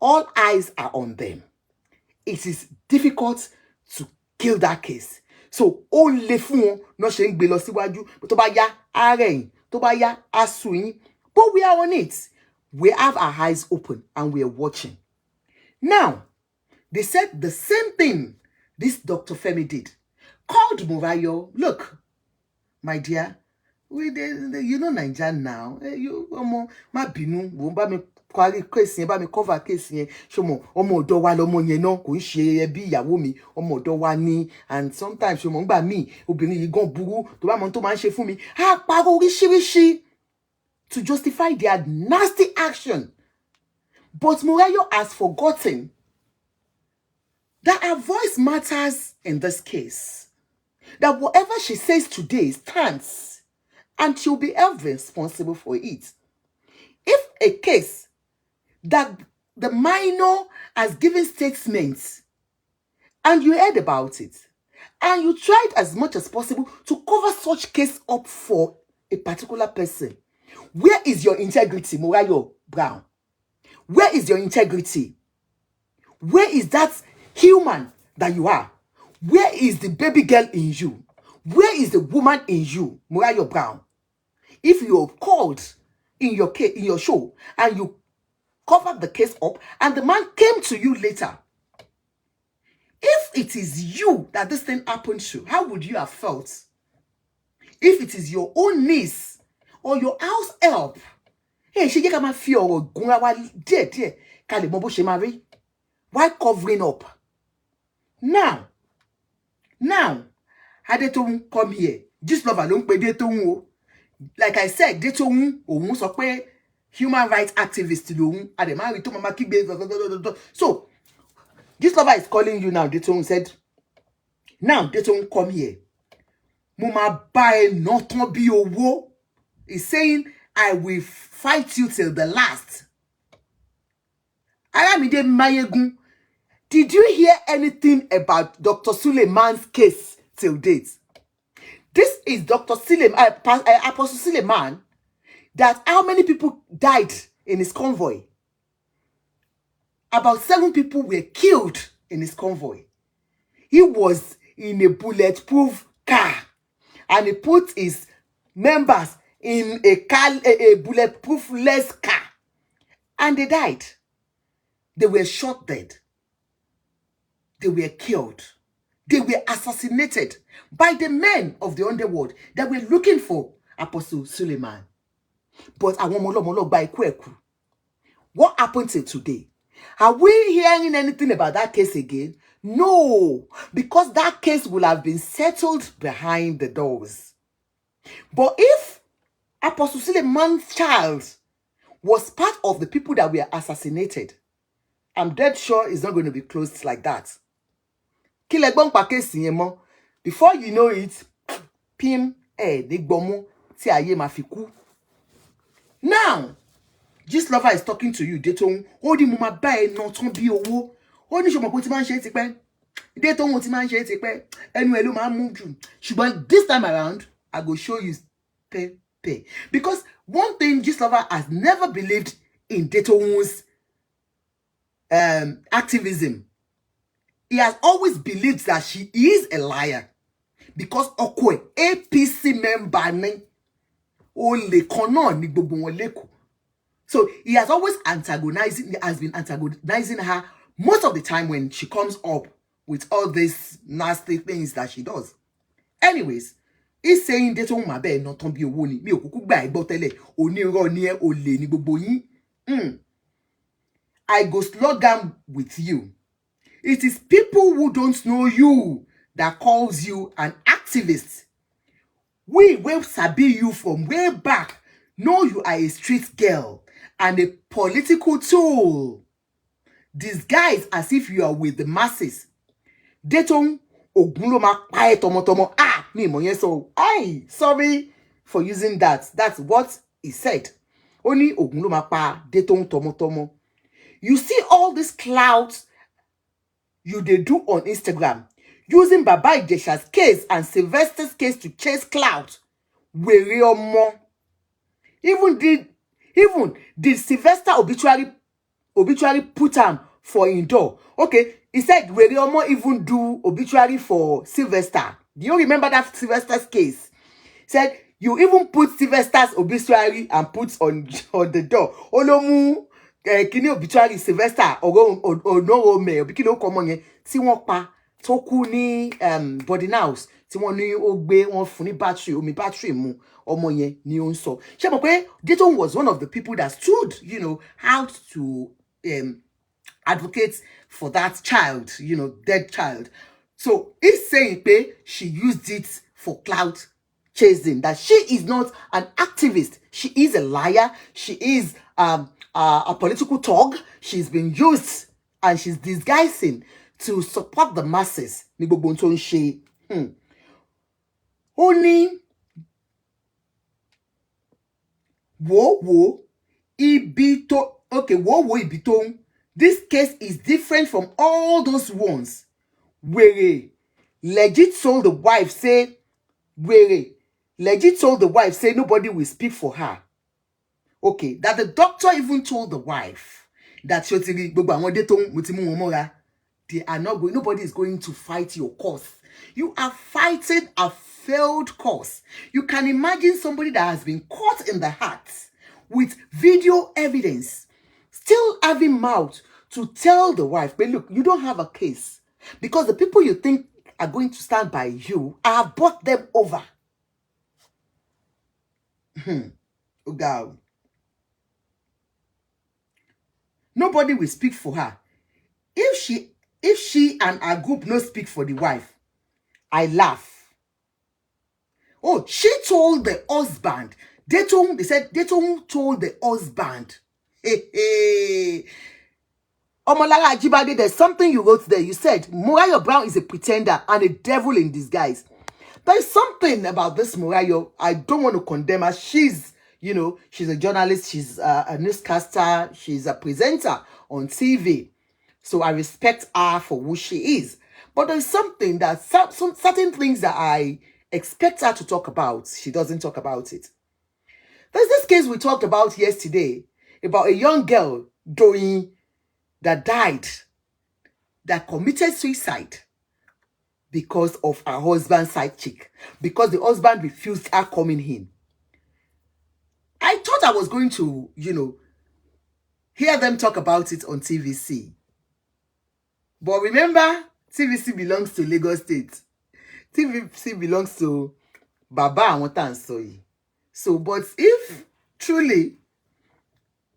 all eyes are on them. It is difficult to kill that case. So, ó lè fún wọn náà ṣe ń gbé lọ síwájú, tó bá yá á rẹ̀yìn, tó bá yá á sú yín. But we are on it. We have our eyes open and we are watching. Now, they said the same thing this Dr. Femi did. Called Morayo, look, my dear, you know Nigeria now. You ma binu, wo ba mi kwari case yẹn, ba mi cover case yẹn. Ṣomo, ọmọ ọ̀dọ̀ wa lọmọ yẹn náà, kò ń ṣe ẹbí ìyàwó mi, ọmọ ọ̀dọ̀ wa ni. And sometimes ṣomo ngba mi, obìnrin yìí gan burú, tó bá mọ̀ tó máa ń ṣe fún mi. Á parọ́ oríṣiríṣi to justify their nasty action. But Morayo has forgotten that her voice matters in this case. That whatever she says today stands. and she'll be held responsible for it. If a case that the minor has given statements and you heard about it, and you tried as much as possible to cover such case up for a particular person, where is your integrity, Morayo Brown? Where is your integrity? Where is that human that you are? Where is the baby girl in you? Where is the woman in you, Morayo Brown? If you're called in your case, in your show, and you covered the case up, and the man came to you later, if it is you that this thing happened to, how would you have felt? If it is your own niece or your house help, hey, she get my fear or dear, why covering up? Now, Adetoun come here. Just love alone pe Adetoun. Like I said, Adetoun òun sọ pé human rights activist lòun. Adema rí tó mama kígbe. So, this lover is calling you now. Adetoun said, now Adetoun come here. Mo ma ba ẹ ná tán bí owó. He's saying, I will fight you till the last. Aramide Mayegun, did you hear anything about Dr. Suleiman's case till date? This is Dr. Suleiman, Apostle Suleiman, that how many people died in his convoy? About 7 people were killed in his convoy. He was in a bulletproof car, and he put his members in a bulletproof-less car, and they died. They were shot dead. They were killed. They were assassinated by the men of the underworld that were looking for Apostle Suleiman. But what happened till today? Are we hearing anything about that case again? No, because that case will have been settled behind the doors. But if Apostle Suleiman's child was part of the people that were assassinated, I'm dead sure it's not going to be closed like that. Before you know it, Pim ti aye ma fi ku. Now, this lover is talking to you. Adetoun, ó ní mo ma bá ẹ ná tán bí owó. Ó ní ṣó mọ̀ pé tí máa ń ṣe tipẹ́. Adetoun tí máa ń ṣe tipẹ́. Ẹnu ẹ ló máa ń mú jù. Ṣùgbọ́n this time around, I go show you pay. Because one thing this lover has never believed in Adetoun's activism. He has always believed that she is a liar. Because Okwe, APC member ni ole kono ni gbogbo wọn leko. So he has always been antagonizing her most of the time when she comes up with all these nasty things that she does. Anyways, he's saying Adetoun ma be no ton bi owo ni mi okuku gba egbo tele oniro ni e ole ni gbogbo yin. I go slogan with you. It is people who don't know you that calls you an activist. We will sabi you from way back, know you are a street girl and a political tool. Disguised as if you are with the masses. Adetoun ogunlo ma pa e tomotomo. Mi mo yen so. Sorry for using that. That's what he said. Only ogunlo ma pa Adetoun tomotomo. You see all these clouds you they do on Instagram, using Baba Ijesha's case and Sylvester's case to chase clout. Even did Sylvester obituary put him for indoor? Okay, he said Weriomo even do obituary for Sylvester. Do you remember that Sylvester's case? He said you even put Sylvester's obituary and put on the door. Olomu kini obituary Sylvester or no me obikino common yen tí wọ́n pa tó kú ní boarding house tí wọ́n ní ó gbé wọ́n fún ní battery omi battery mu ọmọ yẹn ni ó ń sọ. Ṣé mọ̀ pé Adetoun was one of the people that stood, out to advocate for that child, dead child. So he's saying pé she used it for clout chasing, that she is not an activist. She is a liar. She is a political thug. She's been used and she's disguising to support the masses. Only Wo, ibito. Okay, wo, ibito. This case is different from all those ones. Were legit told the wife, say, legit told the wife, say nobody will speak for her. Okay, that the doctor even told the wife that they are not going, nobody is going to fight your cause. You are fighting a failed cause. You can imagine somebody that has been caught in the act with video evidence, still having mouth to tell the wife, but look, you don't have a case because the people you think are going to stand by you, I have brought them over. Oh God. Nobody will speak for her. If she and her group no speak for the wife, I laugh. Oh, she told the husband. They told the husband. Hey. Olaleye Ajibade, there's something you wrote there. You said Morayo Brown is a pretender and a devil in disguise. There's something about this Morayo. I don't want to condemn her. She's a journalist. She's a newscaster. She's a presenter on TV. So I respect her for who she is. But there's something that certain things that I expect her to talk about, she doesn't talk about it. There's this case we talked about yesterday about a young girl that died, that committed suicide because of her husband's side chick, because the husband refused her coming in. I thought I was going to, hear them talk about it on TVC. But remember, TVC belongs to Lagos State. TVC belongs to Baba and Soyi. So, but if truly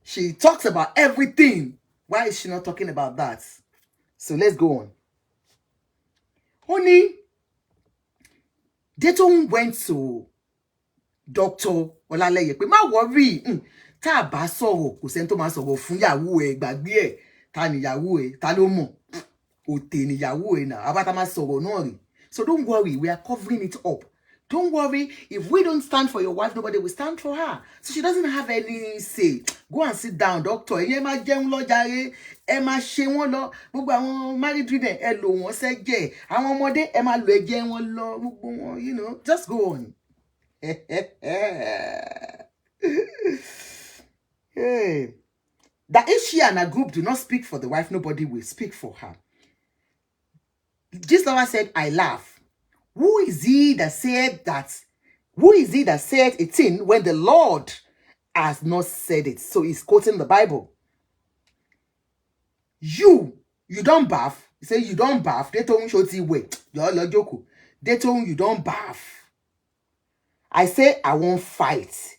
she talks about everything, why is she not talking about that? So let's go on. Honey, Dayton went to Dr. Olaleye. Pé má worry, tá bá sọ̀rọ̀, kò sẹ́ni tó máa sọ̀rọ̀ fún yàwó ẹ̀, gbàgbé ẹ̀, ta ni yàwó ẹ̀, ta ló mọ̀. Òtè ni yàwó ẹ̀ náà, àbá tá máa sọ̀rọ̀ náà rè. So don't worry, we are covering it up. Don't worry, if we don't stand for your wife, nobody will stand for her. So she doesn't have any say. Go and sit down, doctor. Ẹ má jẹun lọ jàre, ẹ má ṣe wọ́n lọ. Gbogbo àwọn married women, ẹ lò wọ́n sẹ́jẹ̀. Àwọn ọmọdé, ẹ má lò ẹ̀jẹ̀ wọn lọ. Gbogbo wọn, just go on. Hey. That if she and her group do not speak for the wife, nobody will speak for her. This lover said, I laugh. Who is he that said a thing when the Lord has not said it? So he's quoting the Bible. You don't bath. He said, you don't bath. They told you wait. They told you don't bath. I say, I won't fight.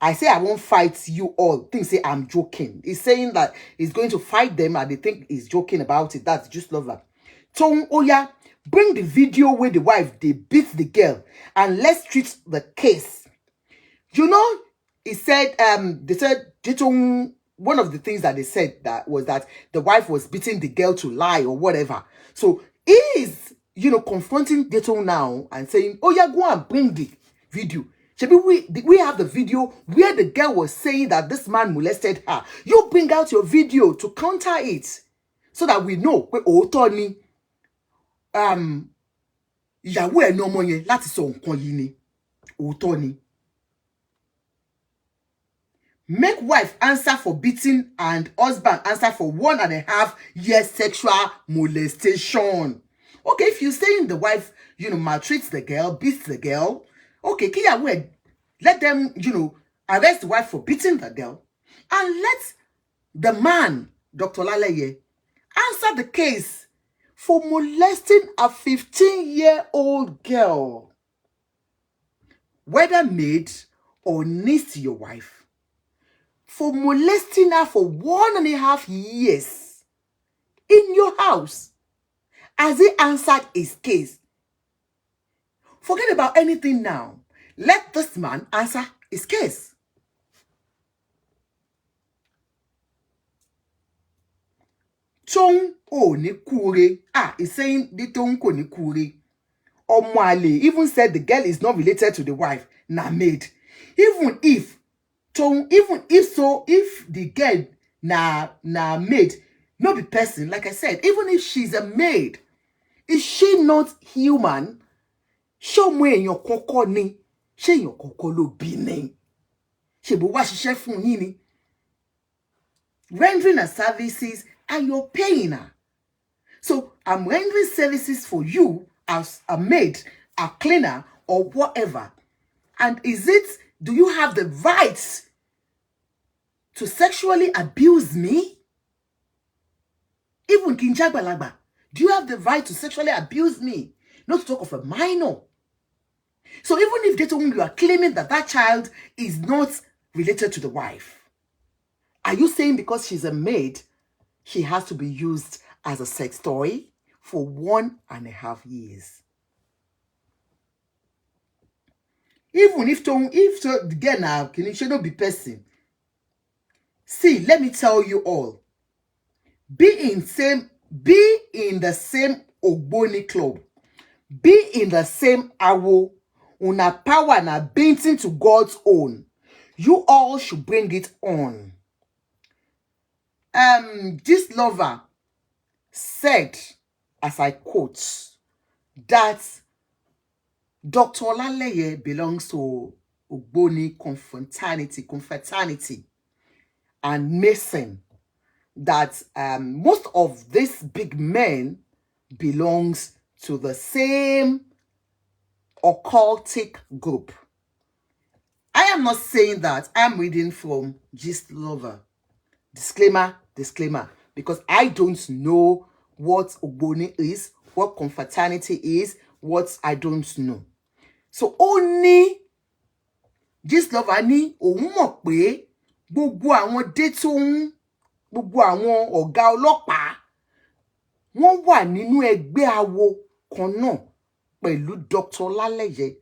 I say, I won't fight you all. Things say, I'm joking. He's saying that he's going to fight them and they think he's joking about it. That's just lover. So, oh yeah, bring the video where the wife, they beat the girl and let's treat the case. He said, they said, one of the things that they said that was that the wife was beating the girl to lie or whatever. So he is, confronting Dayton now and saying, oh yeah, go and bring the video. We have the video where the girl was saying that this man molested her. You bring out your video to counter it so that we know Tony ìyàwó ẹ̀ ní ọmọ yẹn láti sọ nǹkan yìí ni òótọ́ ni. Make wife answer for beating and husband answer for 1.5 years sexual molestation. Okay, if you're saying the wife, maltreats the girl, beats the girl, okay, kíyàwó ẹ̀, let them, arrest the wife for beating the girl and let the man, Dr. Olaleye, answer the case for molesting a 15-year-old girl, whether maid or niece to your wife, for molesting her for 1.5 years in your house. As he answered his case, forget about anything now. Let this man answer his case. Chong o ni kure. He's saying the tong ko ni kure. Omwale even said the girl is not related to the wife, na maid. Even if even if the girl na maid, not be person, like I said, even if she's a maid, is she not human? Show me your koko ni, she your koko lo bi ni. She bo wa ṣiṣẹ́ fún yín ni. Rendering her services and you're paying her. So I'm rendering services for you as a maid, a cleaner, or whatever. And do you have the right to sexually abuse me? Even Kinjagbalagba, do you have the right to sexually abuse me? Not to talk of a minor. So even if you are claiming that child is not related to the wife, are you saying because she's a maid, she has to be used as a sex toy for 1.5 years? Even if the girl now she not be person. See, let me tell you all. Be in the same Ogboni club. Be in the same awo. Una power na bending to God's own. You all should bring it on. This lover said, as I quote, that Dr. Olaleye belongs to Ogboni confraternity, and Mason, that most of these big men belongs to the same occultic group. I am not saying that. I'm reading from Gist Lover. Disclaimer, because I don't know what Ogboni is, what confraternity is, what I don't know. So only Gist Lover ni òun mọ̀ pé gbogbo àwọn détòun, gbogbo àwọn ọ̀gá ọlọ́pàá wọ́n wà nínú ẹgbẹ́ awo kan náà pẹ̀lú Dr. Olaleye,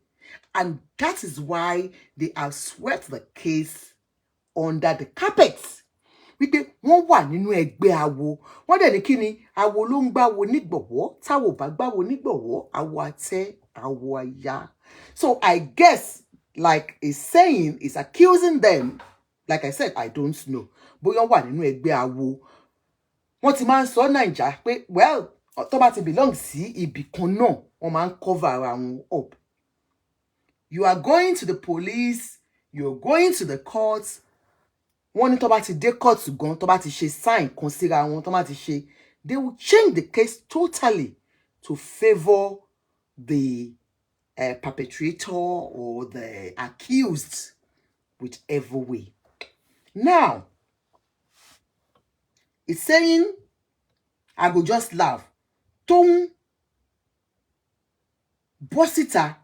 and that is why they have swept the case under the carpet. Wípé wọ́n wà nínú ẹgbẹ́ awo. Wọ́n dẹ̀ ní kíni awo ló ń gbáwo nígbọ̀wọ́, táwo bá gbáwo nígbọ̀wọ́, awo àtẹ, awo àyà. So I guess, like it's saying, it's accusing them. Like I said, I don't know. Bóyá wọ́n wà nínú ẹgbẹ́ awo. Wọ́n ti máa ń sọ Naija pé, well, tó bá ti belong sí ibì kan náà, wọ́n máa ń cover ara wọn up. You are going to the police, you're going to the courts. Wọ́n ní tó bá ti dé court gan, tó bá ti ṣe sign kan síra wọn, tó bá ti ṣe, they will change the case totally to favor the perpetrator or the accused, whichever way. Now, it's saying, I go just laugh. Tóun bọ́sítà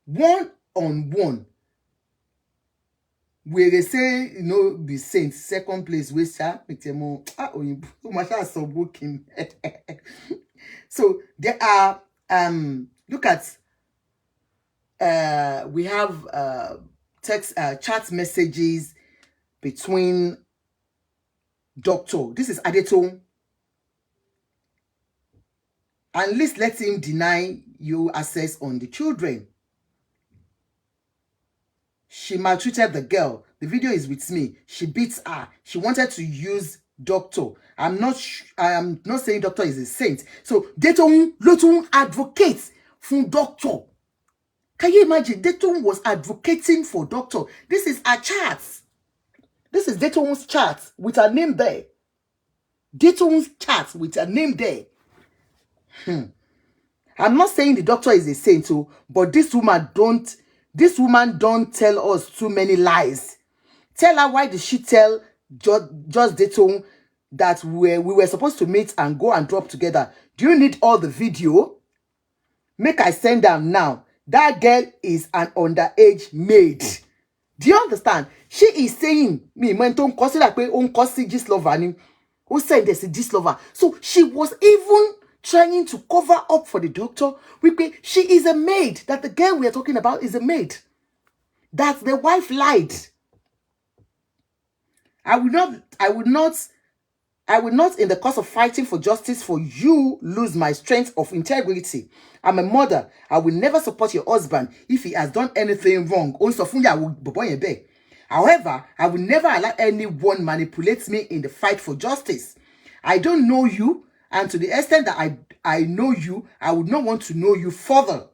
one-on-one. Where they say, be saint, second place, we sha, so there are, look at, we have text, chat messages between this is Adeton, and least let him deny you access on the children. She maltreated the girl. The video is with me. She beats her. She wanted to use doctor. I am not saying doctor is a saint. So Deton advocates for doctor. Can you imagine? Deton was advocating for doctor. This is our chat. This is Deton's chat with her name there. Deton's chat with her name there. I'm not saying the doctor is a saint, but this woman don't tell us too many lies. Tell her, why did she tell just Deton that we were supposed to meet and go and drop together? Do you need all the video? Make I send them now. That girl is an underage maid. Do you understand? She is saying, me, when don't consider pé on consider Gist Lover ni. Who said this is Gist Lover? So she was even trying to cover up for the doctor. She is a maid. That the girl we are talking about is a maid. That the wife lied. I will not in the course of fighting for justice for you lose my strength of integrity. I'm a mother. I will never support your husband if he has done anything wrong. However, I will never allow anyone manipulate me in the fight for justice. I don't know you, and to the extent that I know you, I would not want to know you further.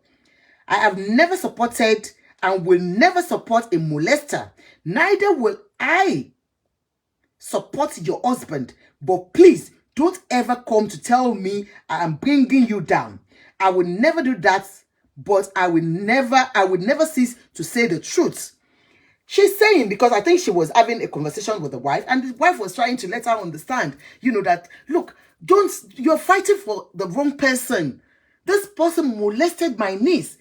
I have never supported and will never support a molester. Neither will I support your husband. But please, don't ever come to tell me I am bringing you down. I will never do that, but I would never cease to say the truth. She's saying, because I think she was having a conversation with the wife, and the wife was trying to let her understand, that, look, you're fighting for the wrong person. This person molested my niece.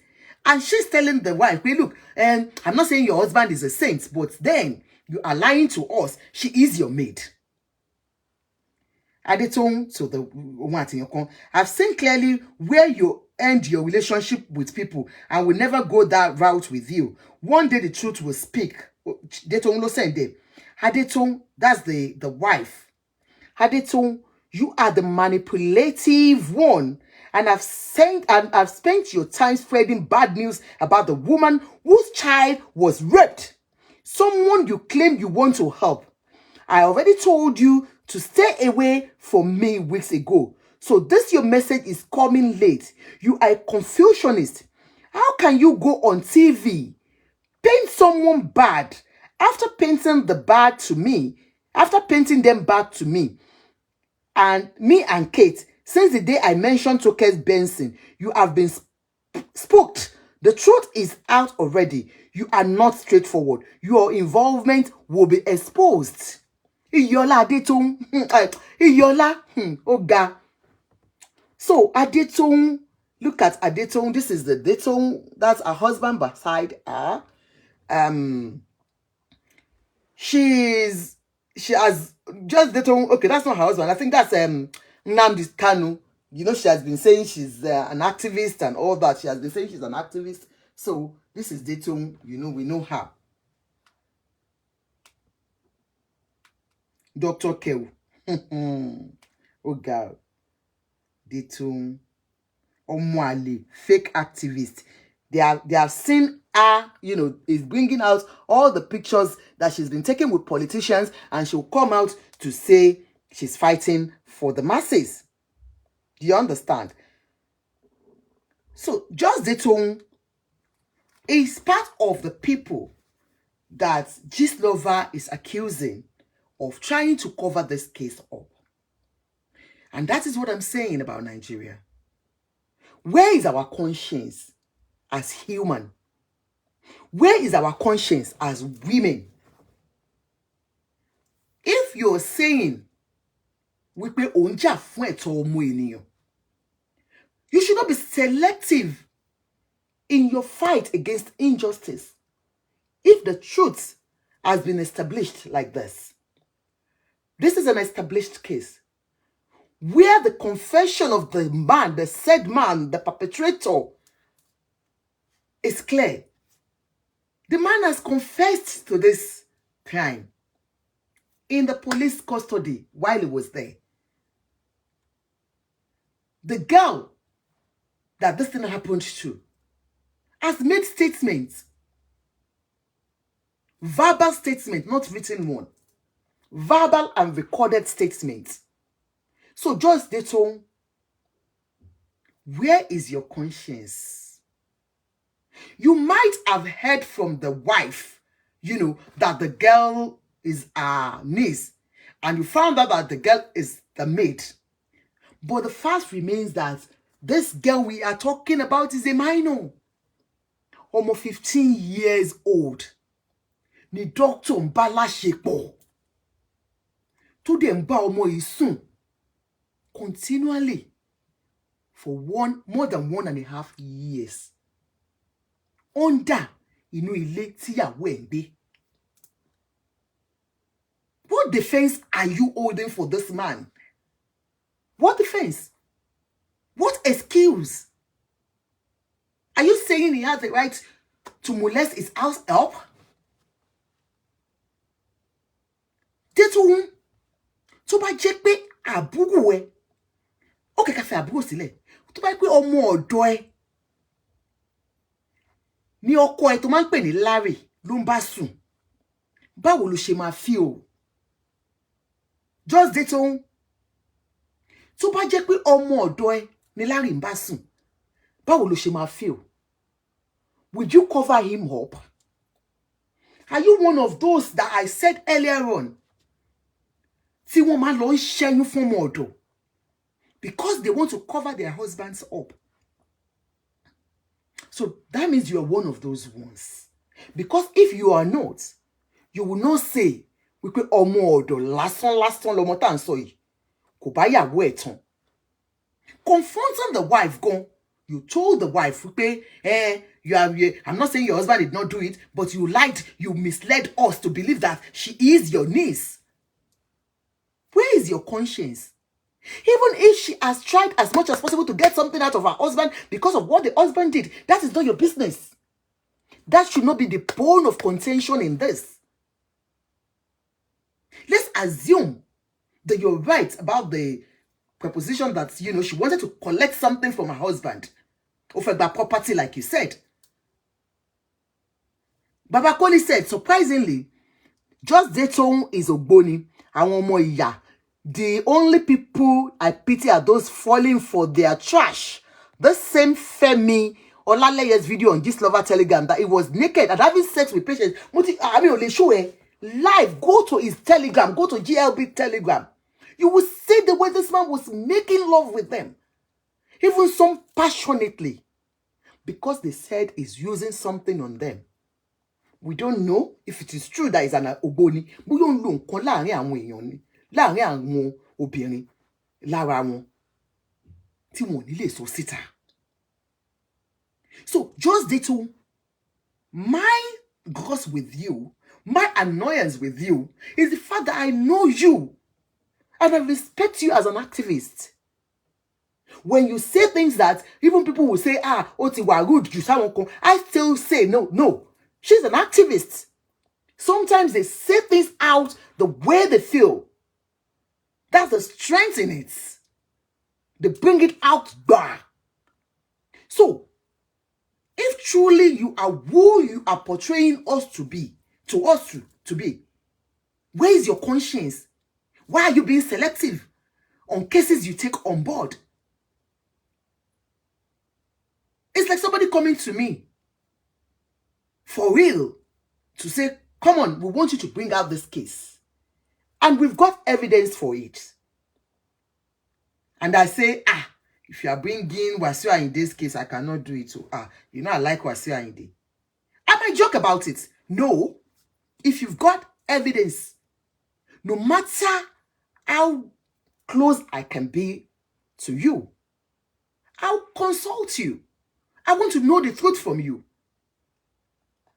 And she's telling the wife, hey, look, I'm not saying your husband is a saint, but then you are lying to us. She is your maid. Adetong to the woman, I've seen clearly where you end your relationship with people and will never go that route with you. One day the truth will speak. Adetong no sende. Adetong, that's the wife. Adetong, you are the manipulative one. And I've spent your time spreading bad news about the woman whose child was raped. Someone you claim you want to help. I already told you to stay away from me weeks ago. So this your message is coming late. You are a Confucianist. How can you go on TV, paint someone bad, after painting them back to me, and me and Kate, since the day I mentioned Tokes Benson, you have been spooked. The truth is out already. You are not straightforward. Your involvement will be exposed. Iyola Adetong. Iyola. Oga. So Adetong, look at Adetong. This is the Adetong. That's her husband beside her. She has just Adetong. Okay, that's not her husband. I think that's Nnamdi Kanu. She has been saying she's an activist and all that. She has been saying she's an activist. So this is Adetong. We know her. Dr. Kew. Oh God. Adetong. Omwale. Fake activist. They have seen her, is bringing out all the pictures that she's been taking with politicians, and she'll come out to say she's fighting for the masses. Do you understand? So just Adetong is part of the people that Gistlover is accusing of trying to cover this case up. And that is what I'm saying about Nigeria. Where is our conscience as human? Where is our conscience as women? If you're saying you should not be selective in your fight against injustice. If the truth has been established like this is an established case where the confession of the man, the said man, the perpetrator, is clear. The man has confessed to this crime in the police custody while he was there. The girl that this thing happened to has made statements. Verbal statement, not written one. Verbal and recorded statements. So just Adetong, where is your conscience? You might have heard from the wife, that the girl is our niece, and you found out that the girl is the maid. But the fact remains that this girl we are talking about is a minor. Almost 15 years old. Ni doctor mbala shepo. To the mba omo isun. Continually. For more than 1.5 years. Under inu ile tiyawo engbe. What defense are you holding for this man? What defense? What excuse? Are you saying he has the right to molest his house help? Adetong, tó bá jẹ́ pé àbúrò ẹ, ó kẹ́kẹ́ fẹ́ àbúrò sílẹ̀, tó bá jẹ́ pé ọmọ ọ̀dọ̀ ẹ ní ọkọ ẹ tó máa ń pè ní Larry ló ń bá sùn, báwo ló ṣe máa feel? Just date òun. Tó bá jẹ́ pé ọmọ ọ̀dọ̀ ẹ ni Larry ń bá sùn, báwo ló ṣe máa feel? Would you cover him up? Are you one of those that I said earlier on? Tí wọ́n máa lọ ń ṣẹ́yún fún ọmọ ọ̀dọ̀ because they want to cover their husbands up. So that means you are one of those ones. Because if you are not, you will not say, wípé ọmọ ọ̀dọ̀ lásán lọmọ tá ń sọ yìí, kò bá yàwó ẹ̀ tán. Confronting the wife, go. You told the wife, wípé, I'm not saying your husband did not do it, but you misled us to believe that she is your niece. Where is your conscience? Even if she has tried as much as possible to get something out of her husband because of what the husband did, that is not your business. That should not be the bone of contention in this. Let's assume that you're right about the preposition that, she wanted to collect something from her husband. Of that property, like you said. Baba Koli said, surprisingly, just Dayton is Ogboni. Àwọn ọmọ ìyá. The only people I pity are those falling for their trash. The same Femi Olaleye's video on Gist Lover Telegram that he was naked and having sex with patients. I mean, only show live. Go to his Telegram. Go to GLB Telegram. You will see the way this man was making love with them. Even some passionately. Because they said he's using something on them. We don't know if it is true that he's an Ogboni. We don't know. Láàrin àwọn obìnrin lára wọn tí wọn ní lè sọ síta. So just little, my gross with you, my annoyance with you is the fact that I know you and I respect you as an activist. When you say things that even people will say, ti wà rude, I still say no. She's an activist. Sometimes they say things out the way they feel. That's the strength in it. They bring it out bar. So, if truly you are who you are portraying us to be, where is your conscience? Why are you being selective on cases you take on board? It's like somebody coming to me for real to say, come on, we want you to bring out this case. And we've got evidence for it. And I say, if you are bringing Wasiu in this case, I cannot do it. So, I like Wasiu Ayinde. I might joke about it. No. If you've got evidence, no matter how close I can be to you, I'll consult you. I want to know the truth from you.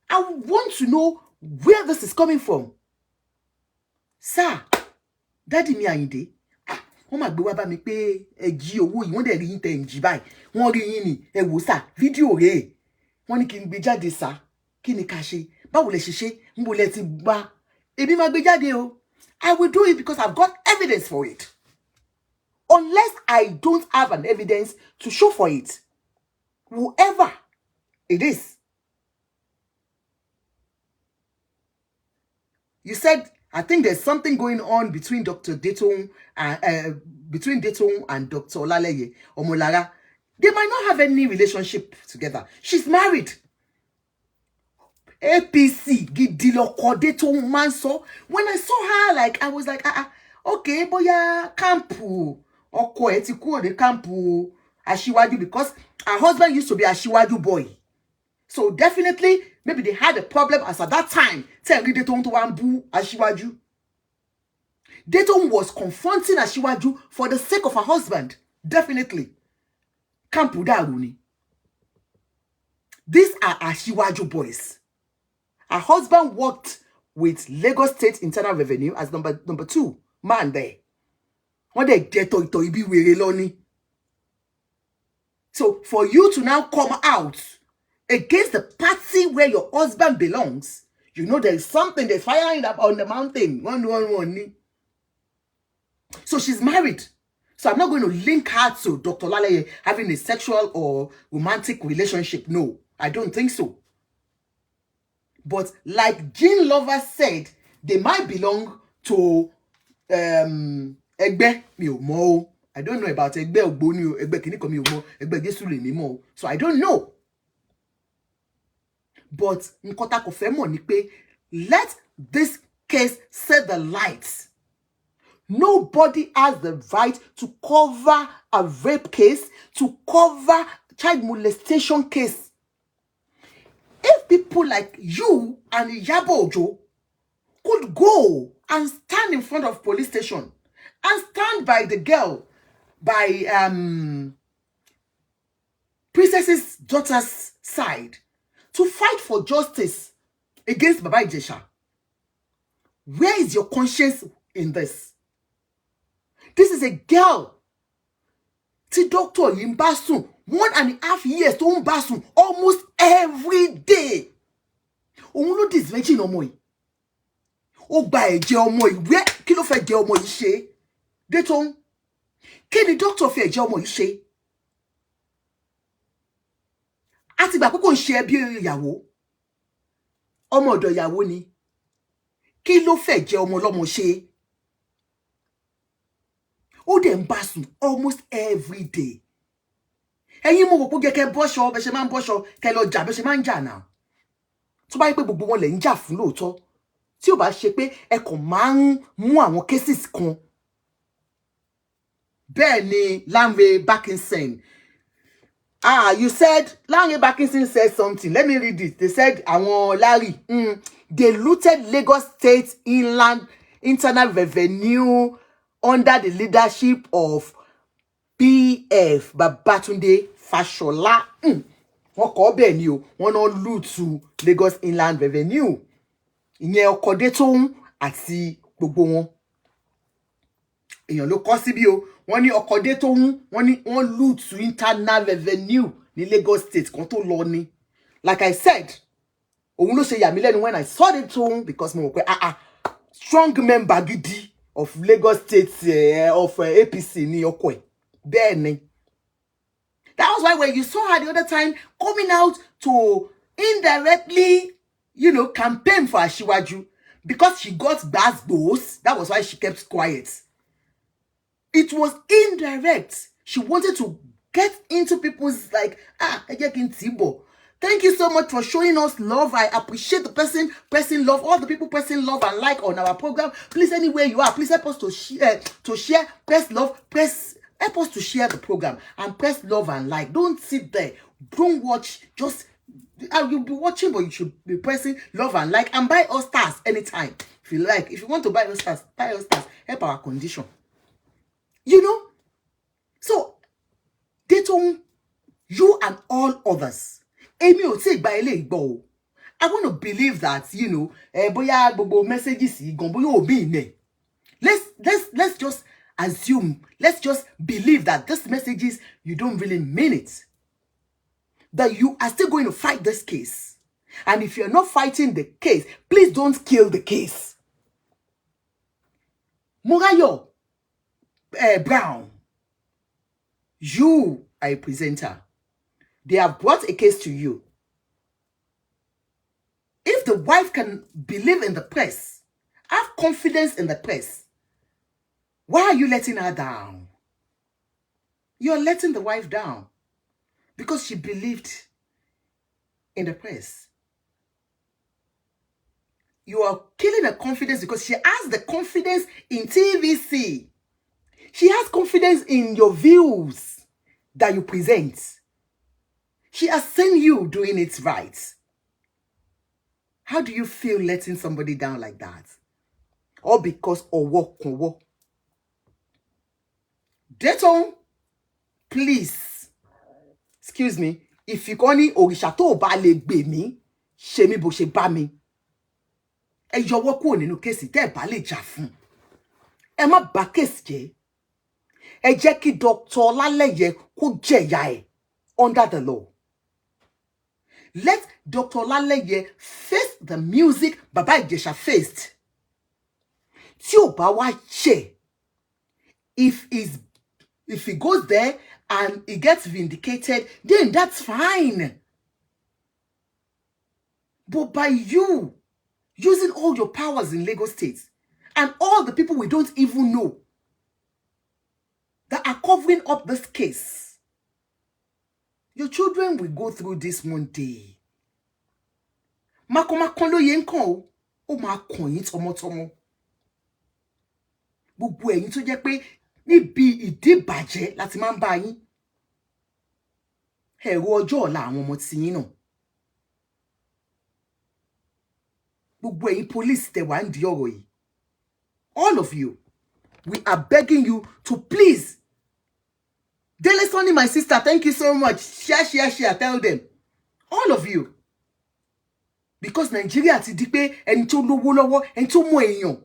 I want to know where this is coming from. Sir, Daddy mi Ayinde, wọ́n máa gbé wá bá mi pé ẹ jí owó yìí, wọ́n dẹ̀ rí yín tẹ̀ ń jí báyìí, wọ́n rí yín ni, ẹ wò sà, fídíò rèé, wọ́n ní kí n gbé jáde sà, kí ni ká ṣe, báwo lẹ ṣe ṣe, ń bo lẹ ti gbá, èmi máa gbé jáde o. I will do it because I've got evidence for it. Unless I don't have an evidence to show for it, whoever it is. You said, I think there's something going on between Dr. Dayton and Dr. Olaleye Omolara. They might not have any relationship together. She's married. APC Gidiloko Dayton Manso. When I saw her, like I was like, okay, boya campu oko etiku de campu Ashiwaju, because her husband used to be Ashiwaju boy. So definitely, maybe they had a problem as at that time. Dayton to Wambu Ashiwaju. Dayton was confronting Ashiwaju for the sake of her husband. Definitely. Kampu Daruni. These are Ashiwaju boys. Her husband worked with Lagos State Internal Revenue as number 2 man there. When they get to be we're So for you to now come out against the party where your husband belongs, you know there is something, there's fire up on the mountain. One. So she's married. So I'm not going to link her to Dr. Olaleye having a sexual or romantic relationship. No, I don't think so. But like Jean Lover said, They might belong to Egbe mi ò mọ̀ o. I don't know about Egbe Ogboni o, Egbe kiniko mi ò mọ̀, Egbe Jesu le mi mọ̀ o. So I don't know. But nǹkan tá kò fẹ́ mọ̀ ni pé let this case set the light. Nobody has the right to cover a rape case, to cover child molestation case. If people like you and Iyabo Ojo could go and stand in front of police station and stand by the girl, by Princess's daughter's side to fight for justice against Baba Ijesha, where is your conscience in this? This is a girl. Tí doctor yìí ń bá sùn 1.5 years tó ń bá sùn almost every day. Òun ló disvirgin ọmọ yìí. Ó gba ẹ̀jẹ̀ ọmọ yìí. Where kí ló fẹ́ jẹ ọmọ yìí ṣe? Détòun. Kí ni doctor fi ẹ̀jẹ̀ ọmọ yìí ṣe? A ti gbà pé kò ń ṣe ẹbí ìyàwó. Ọmọ ọ̀dọ̀ ìyàwó ni. Kí ló fẹ́ jẹ ọmọ lọ́mọ ṣe? Ó dẹ̀ ń bá sùn almost every day. Ẹ̀yin mo wò pé kẹ́ bọ́ṣọ bẹ́ ṣe máa ń bọ́ṣọ kẹ́ lọ jà bẹ́ ṣe máa ń jà náà. Tó bá yẹ pé gbogbo wọn lẹ̀ ń jà fún lóòótọ́. Tí ò bá ṣe pé ẹ kàn máa ń mú àwọn cases kan. Bẹ́ẹ̀ ni Lanre Parkinson. You said Lanre Parkinson said something. Let me read it. They said àwọn Larry they looted Lagos State Inland Internal Revenue under the leadership of PF Babatunde Fashola. Wọ́n kọ́ bẹ́ẹ̀ ni o. Wọ́n náà loot to Lagos Inland Revenue. Ìyẹn ọkọ̀ Détóun àti gbogbo wọn. Èèyàn ló kọ́ síbí o. Wọ́n ní ọkọ̀ Détóun, wọ́n loot to Internal Revenue ní Lagos State kan tó lọ ni. Like I said, òun ló ṣe yà mí lẹ́nu when I saw Détóun because mo mọ̀ pé strong member gidi of Lagos State of APC ní ọkọ ẹ̀. Bẹ́ẹ̀ ni. That was why when you saw her the other time coming out to indirectly, campaign for Asiwaju because she got gbas. That was why she kept quiet. It was indirect. She wanted to get into people's thank you so much for showing us love. I appreciate the person love, all the people pressing love and like on our program. Please, anywhere you are, please help us to share, press love, help us to share the program and press love and like. Don't sit there. Don't watch. Just you'll be watching, but you should be pressing love and like and buy us stars anytime. If you like, if you want to buy us stars, buy us stars. Help our condition. So, Détóun, you and all others. Èmi ò tí gba eléyìí gbọ́ o. I want to believe that, bóyá gbogbo messages yìí gan bóyá ò mean it. Let's just assume, let's just believe that this messages you don't really mean it. That you are still going to fight this case. And if you're not fighting the case, please don't kill the case. Morayo Brown, you are a presenter. They have brought a case to you. If the wife can believe in the press, have confidence in the press, why are you letting her down? You're letting the wife down because she believed in the press. You are killing her confidence because she has the confidence in TVC. She has confidence in your views that you present. She has seen you doing it right. How do you feel letting somebody down like that? All because of work. Détóun, please, excuse me, if you only òrìṣà tó bá lè gbè mí, ṣe mí bó ṣe bá mi. Ẹ yọwọ́ kúrò nínú kéèsì tẹ́ bá lè jà fún. Ẹ má bà kéèsì jẹ́. Ẹ jẹ́ kí Dr. Olaleye kó jẹ̀yà ẹ̀ under the law. Let Dr. Olaleye face the music Baba Ijesha faced. Tí ò bá wá ṣe, if he goes there and he gets vindicated, then that's fine. But by you using all your powers in Lagos State, and all the people we don't even know that are covering up this case. Your children will go through this one day. Makomakon lo yen kan o, o ma kon yin tomotomo. Gbogbo ẹ̀yin tó jẹ́ pé níbi ìdíbàjẹ́ láti máa ń bá yín. Ẹ̀rù ọjọ́ ọ̀la àwọn ọmọ tí yín náà. Gbogbo ẹ̀yin police tẹ́ wà ń di ọ̀rọ̀ yìí. All of you, we are begging you to please. Dele Sonny, my sister, thank you so much. Share, tell them. All of you. Because Nigeria ti di pé ẹni tó lówó lọ́wọ́, ẹni tó mọ èèyàn.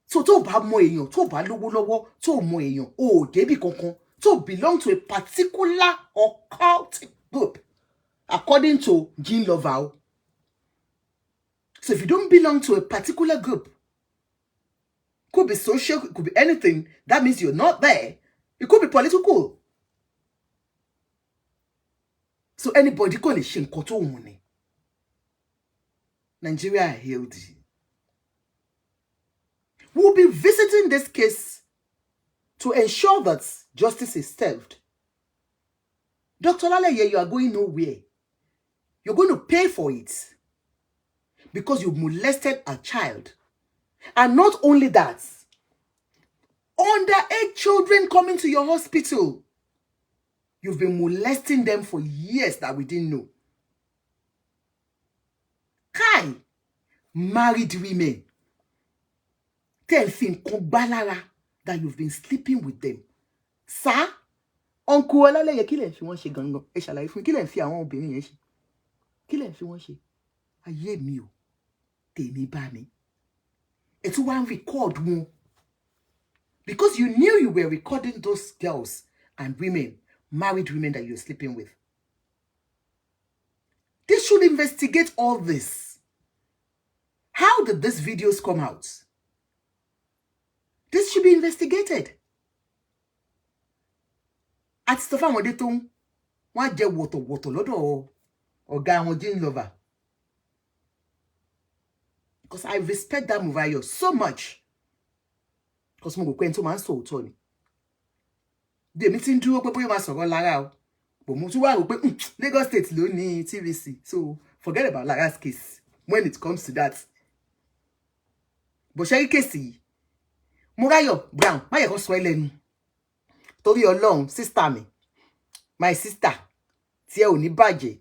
So tó bá mọ èèyàn, tó bá lówó lọ́wọ́, tó mọ èèyàn, o débì kankan, to belong to a particular occult group, according to Jean Loval. So if you don't belong to a particular group, could be social, it could be anything, that means you're not there. It could be political. So anybody can lè ṣe nǹkan tó wù ní. Nigeria hailed you. We'll be visiting this case to ensure that justice is served. Dr. Olaleye, you are going nowhere. You're going to pay for it because you molested a child. And not only that, underage children coming to your hospital. You've been molesting them for years that we didn't know. Kai, married women, tell nǹkan gbá lára that you've been sleeping with them. Sir, Uncle Olaleye, kí lẹ̀ fi wọ́n ṣe gangan? Ẹ ṣàlàyé fún mi, kí lẹ̀ fi àwọn obìnrin yẹn ṣe? Kí lẹ̀ fi wọ́n ṣe? Ayé mi o, tèmi bá mi. Ẹ tún wá ń record wọn. Because you knew you were recording those girls and women, married women that you're sleeping with. They should investigate all this. How did these videos come out? This should be investigated. At Stefan Wadetung, wọ́n jẹ́ wọ̀tọ̀wọ̀tọ̀ lọ́dọ̀ ọ̀gá àwọn Jean Lover. Because I respect that Movayo so much. Because mo go to man so Tony. The meeting do pé bóyá máa sọ̀rọ̀ lára o. But mo tún wá rò pé Lagos State ló ní TVC. So forget about Lara's case when it comes to that. But ṣé case yìí, Morayo Brown, má yẹ kó sọ ẹlẹ́nu. Torí Ọlọ́run, sister mi, my sister, tí ẹ ò ní bàjẹ́.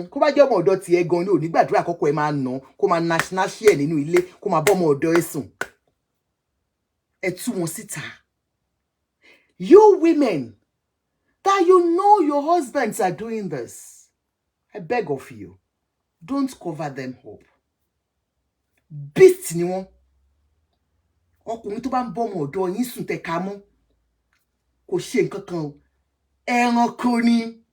Kó bá jẹ́ ọmọ ọ̀dọ̀ tí ẹ gan ni ò ní gbàdúrà kọ́kọ́ ẹ máa nà, kó máa national share nínú ilé, kó máa bọ́ ọmọ ọ̀dọ̀ ẹ sùn. Ẹ tú wọn síta. You women, that you know your husbands are doing this, I beg of you, don't cover them up. Beast ni wọ́n. Ọkùnrin tó bá ń bọ́ ọmọ ọ̀dọ̀ yín sùn tẹ́ ká mọ́. Kò ṣe nǹkan kan o. Ẹranko ni.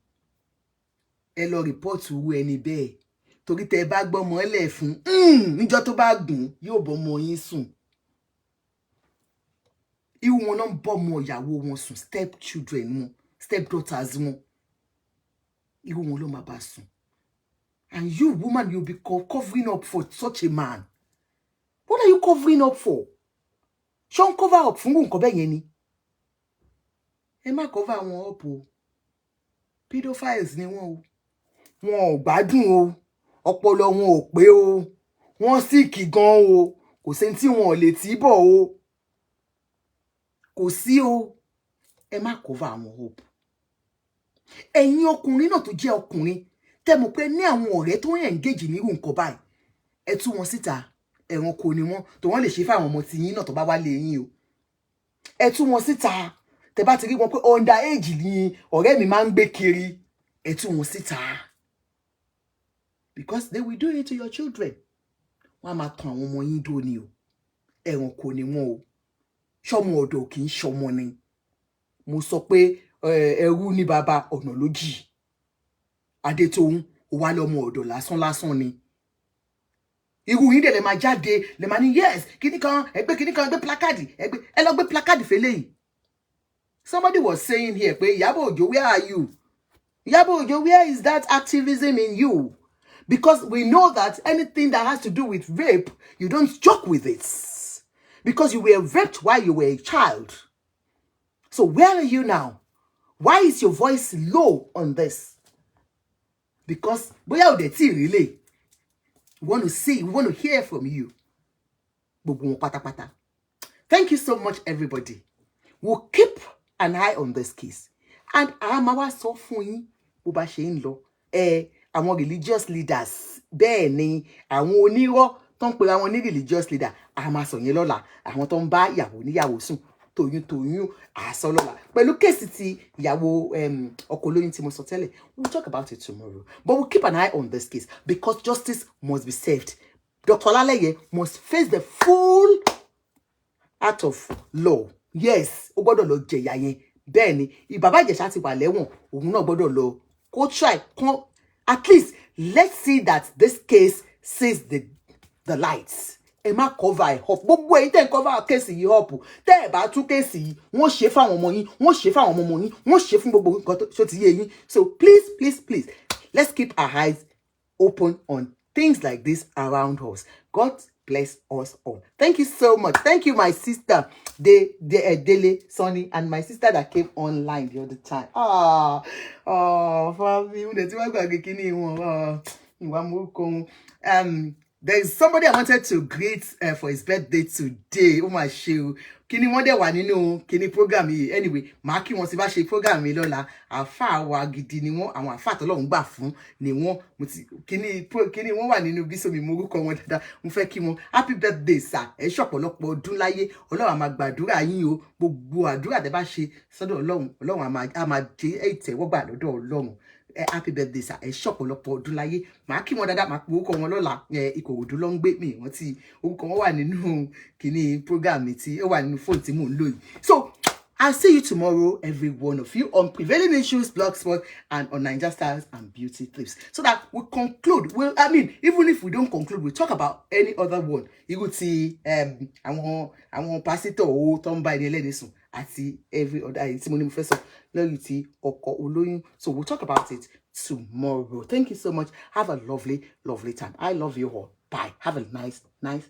Ẹ lọ report owó ẹni bẹ́ẹ̀. Torí tẹ́ bá gbọ́ ọmọ ẹlẹ́ fún, níjọ́ tó bá gùn, yóò bọ́ ọmọ yín sùn. Irú wọn náà ń bọ́ ọmọ ìyàwó wọn sùn, step children wọn, step daughters wọn. Irú wọn ló máa bá sùn. And you, woman, you'll be covering up for such a man. What are you covering up for? Ṣé ń cover up fún nǹkan bẹ́ẹ̀ yẹn ni? Ẹ má cover wọn up o. Pedophiles ni wọ́n o. Wọn ò gbádùn o. Ọpọlọ wọn ò pé o. Wọ́n sick gan o. Kò sẹ́ni tí wọn ò lè tì bọ̀ o. Kò sí o. Ẹ má cover wọn up. Ẹ̀yin ọkùnrin náà tó jẹ́ ọkùnrin, tẹ́ mọ̀ pé ní àwọn ọ̀rẹ́ tó ń engage ní irú nǹkan báyìí. Ẹ tú wọn síta. Ẹranko ni wọ́n, tó wọ́n lè ṣe fáwọn ọmọ tí yín náà tó bá wá lé yín o. Ẹ tú wọn síta. Tẹ́ bá ti rí wọn pé underage ni ọ̀rẹ́ mi máa ń gbé kiri. Ẹ tú wọn síta. Because they will do it to your children. Wọ́n á máa tan àwọn ọmọ yín dó ni o. Ẹranko ni wọ́n o. Ṣọmọ ọ̀dọ̀ kì í ṣọmọ ni. Mo sọ pé ẹrú ní bàbá ọ̀nà ló jì. Adétóhun ó wá lọ́mọ ọ̀dọ̀ lásán ni. Irú yín dẹ̀ lè máa jáde, lè máa ní yes, kíní kan, ẹgbẹ́ placard, ẹ lọ gbé placard fẹ́lẹ́ yìí. Somebody was saying here pé Ìyábọ̀ Òjó, where are you? Ìyábọ̀ Òjó, where is that activism in you? Because we know that anything that has to do with rape, you don't joke with it. Because you were raped while you were a child. So where are you now? Why is your voice low on this? Because we want to see, we want to hear from you. Thank you so much, everybody. We'll keep an eye on this case. And Amawa so fun bó ṣe ń lọ. Àwọn religious leaders bẹ́ẹ̀ ni àwọn onírọ́ tó ń pe àwọn ní religious leader a máa sọ yẹn lọ́la. Àwọn tó ń bá ìyàwó níyàwó sùn toyún àsọ lọ́la. Pẹ̀lú kéèsì ti ìyàwó ọkọ olóyún tí mo sọ tẹ́lẹ̀. We'll talk about it tomorrow. But we'll keep an eye on this case because justice must be served. Dr. Olaleye must face the full act of law. Yes, ó gbọ́dọ̀ lọ jẹ̀yà yẹn. Bẹ́ẹ̀ ni, Bàbá Ìjẹ̀ṣà ti wà lẹ́wọ̀n, òun náà gbọ́dọ̀ lọ. Go try, at least let's see that this case sees the lights. Ẹ má cover ẹ̀ up. Gbogbo ẹ̀yin tẹ́ ń cover case yìí up. Tẹ́ ẹ bá tú case yìí, wọ́n ṣe fáwọn ọmọ yín, wọ́n ṣe fáwọn ọmọ yín, wọ́n ṣe fún gbogbo nǹkan tó ti yé yín. So please, let's keep our eyes open on things like this around us. God bless us all. Thank you so much. Thank you, my sister, Dele, Sonny, and my sister that came online the other time. There's somebody I wanted to greet for his birthday today. Oh my shoe. Kini wọ́n dẹ̀ wà nínú kini program yìí. Anyway, màá kí wọn sì bá ṣe program yìí lọ́la. Àfáà wa gidi ni wọ́n, àwọn àfáà t'Ọlọ́run gbà fún ni wọ́n. Kini wọ́n wà nínú Bísómi mo orúkọ wọn dáadáa. Mo fẹ́ kí wọn happy birthday sir. Ẹ ṣọ̀pọ̀lọpọ̀ ọdún láyé. Ọlọ́run á máa gbàdúrà yín o. Gbogbo àdúrà tẹ́ bá ṣe sọ́dọ̀ Ọlọ́run, Ọlọ́run á máa jẹ́ ìtẹ́wọ́gbà lọ́dọ̀ Ọlọ́run. Happy birthday sir. Ẹ ṣọ̀pọ̀lọpọ̀ ọdún láyé. Màá kí wọn dáadáa, màá pe orúkọ wọn lọ́la. Ìkòròdú ló ń gbé mi wọ́n tí orúkọ wọn wà nínú kíní program mi tí ó wà nínú phone tí mò ń lò yìí. So I'll see you tomorrow, every one of you, on Prevailing Issues, Blogspot, and on Niger Styles and Beauty Tips. So that we conclude. Even if we don't conclude, we'll talk about any other one. You would see àwọn pásítọ̀ owó tó ń bá ẹni ẹlẹ́ni sùn àti every other tí mo ní mo fẹ́ sọ lórí ti ọkọ olóyún. So we'll talk about it tomorrow. Thank you so much. Have a lovely, lovely time. I love you all. Bye. Have a nice night.